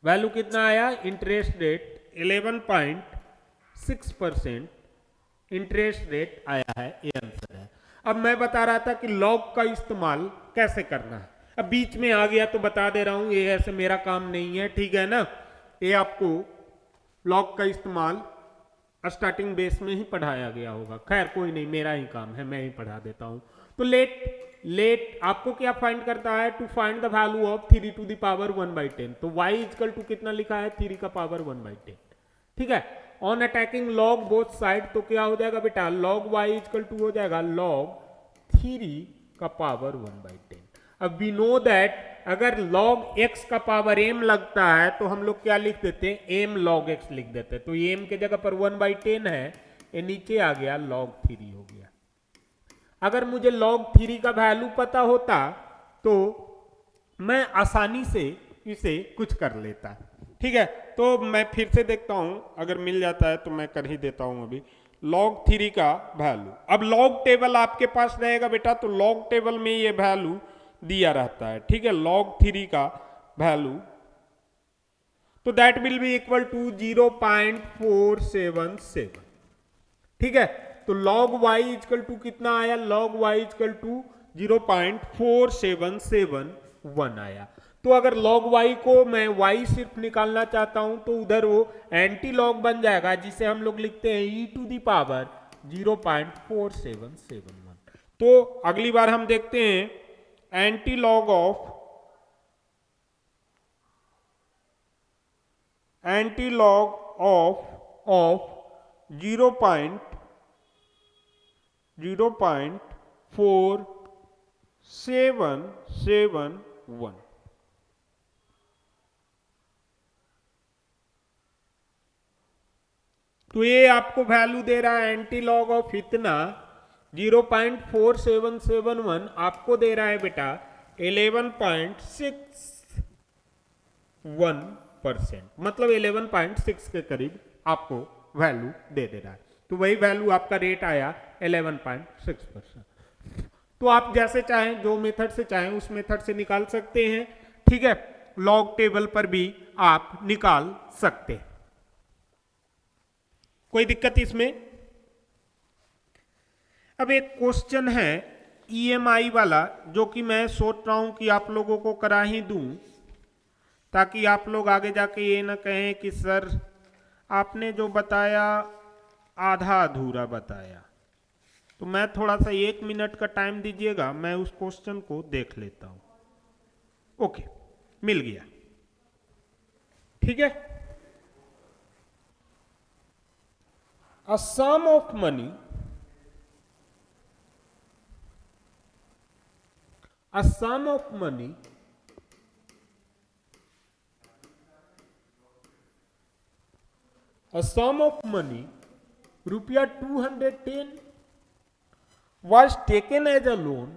[SPEAKER 1] वैल्यू कितना आया? इंटरेस्ट रेट 11.6% इंटरेस्ट रेट आया है, ये आंसर है। अब मैं बता रहा था कि लॉग का इस्तेमाल कैसे करना है। अब बीच में आ गया तो बता दे रहा हूं, ये ऐसे मेरा काम नहीं है, ठीक है ना? ये आपको लॉग का इस्तेमाल स्टार्टिंग बेस में ही पढ़ाया गया होगा। खैर कोई नहीं, मेरा ही काम है, मैं ही पढ़ा देता हूं। तो लेट आपको क्या फाइंड करता है? To find the value of 3⁻1/10। तो y इक्वल टू कितना लिखा है? 3 का पावर 1/10, ठीक है। On attacking log both side तो क्या हो जाएगा बेटा? log y इक्वल टू हो जाएगा log 3 का पावर 1/10। अब वी नो दैट अगर log x का पावर m लगता है तो हम लोग क्या लिख देते हैं? m log x लिख देते हैं। तो ये m के जगह पर 1/10 है, ये नीचे आ गया log 3 हो गया। अगर मुझे log 3 का वैल्यू पता होता तो मैं आसानी से इसे कुछ कर लेता, ठीक है। तो मैं फिर से देखता हूं, अगर मिल जाता है तो मैं कर ही देता हूं अभी log 3 का वैल्यू। अब log टेबल आपके पास रहेगा बेटा, तो log टेबल में ये वैल्यू दिया रहता है, ठीक है। log 3 का वैल्यू तो that will be equal to 0.477, ठीक है। तो log y इक्वल टू कितना आया? log y इक्वल टू 0.4771 आया। तो अगर log y को मैं y सिर्फ निकालना चाहता हूं तो उधर वो एंटी लॉग बन जाएगा, जिसे हम लोग लिखते हैं e⁻ 0.4771। तो अगली बार हम देखते हैं एंटी लॉग ऑफ 0.4771। तो ये आपको वैल्यू दे रहा है एंटी लॉग ऑफ इतना 0.4771 आपको दे रहा है बेटा 11.61%, मतलब 11.6 के करीब आपको वैल्यू दे रहा है। तो वही वैल्यू आपका रेट आया 11.6%। तो आप जैसे चाहें, जो मेथड से चाहें उस मेथड से निकाल सकते हैं, ठीक है। लॉग टेबल पर भी आप निकाल सकते हैं, कोई दिक्कत इसमें? अब एक क्वेश्चन है ईएमआई वाला, जो कि मैं सोच रहा हूं कि आप लोगों को करा ही दूं, ताकि आप लोग आगे जाके ये ना कहें कि सर आपने जो बताया आधा अधूरा बताया। तो मैं थोड़ा सा 1 मिनट का टाइम दीजिएगा, मैं उस क्वेश्चन को देख लेता हूं। ओके, मिल गया, ठीक है। A sum of money, a sum of money रुपया 210 was taken as a loan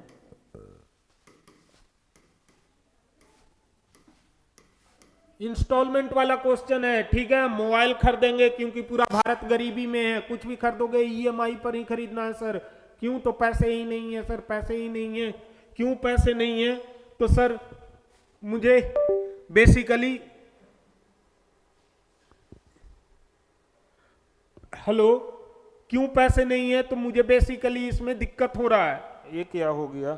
[SPEAKER 1] installment वाला क्वेश्चन है, ठीक है। मोबाइल खरीदेंगे क्योंकि पूरा भारत गरीबी में है, कुछ भी खरीदोगे ईएमआई पर ही खरीदना है सर। क्यों? तो पैसे ही नहीं है सर, पैसे ही नहीं है। क्यों पैसे नहीं है? तो सर मुझे बेसिकली, हेलो, क्यों पैसे नहीं है, तो मुझे बेसिकली इसमें दिक्कत हो रहा है। ये क्या हो गया,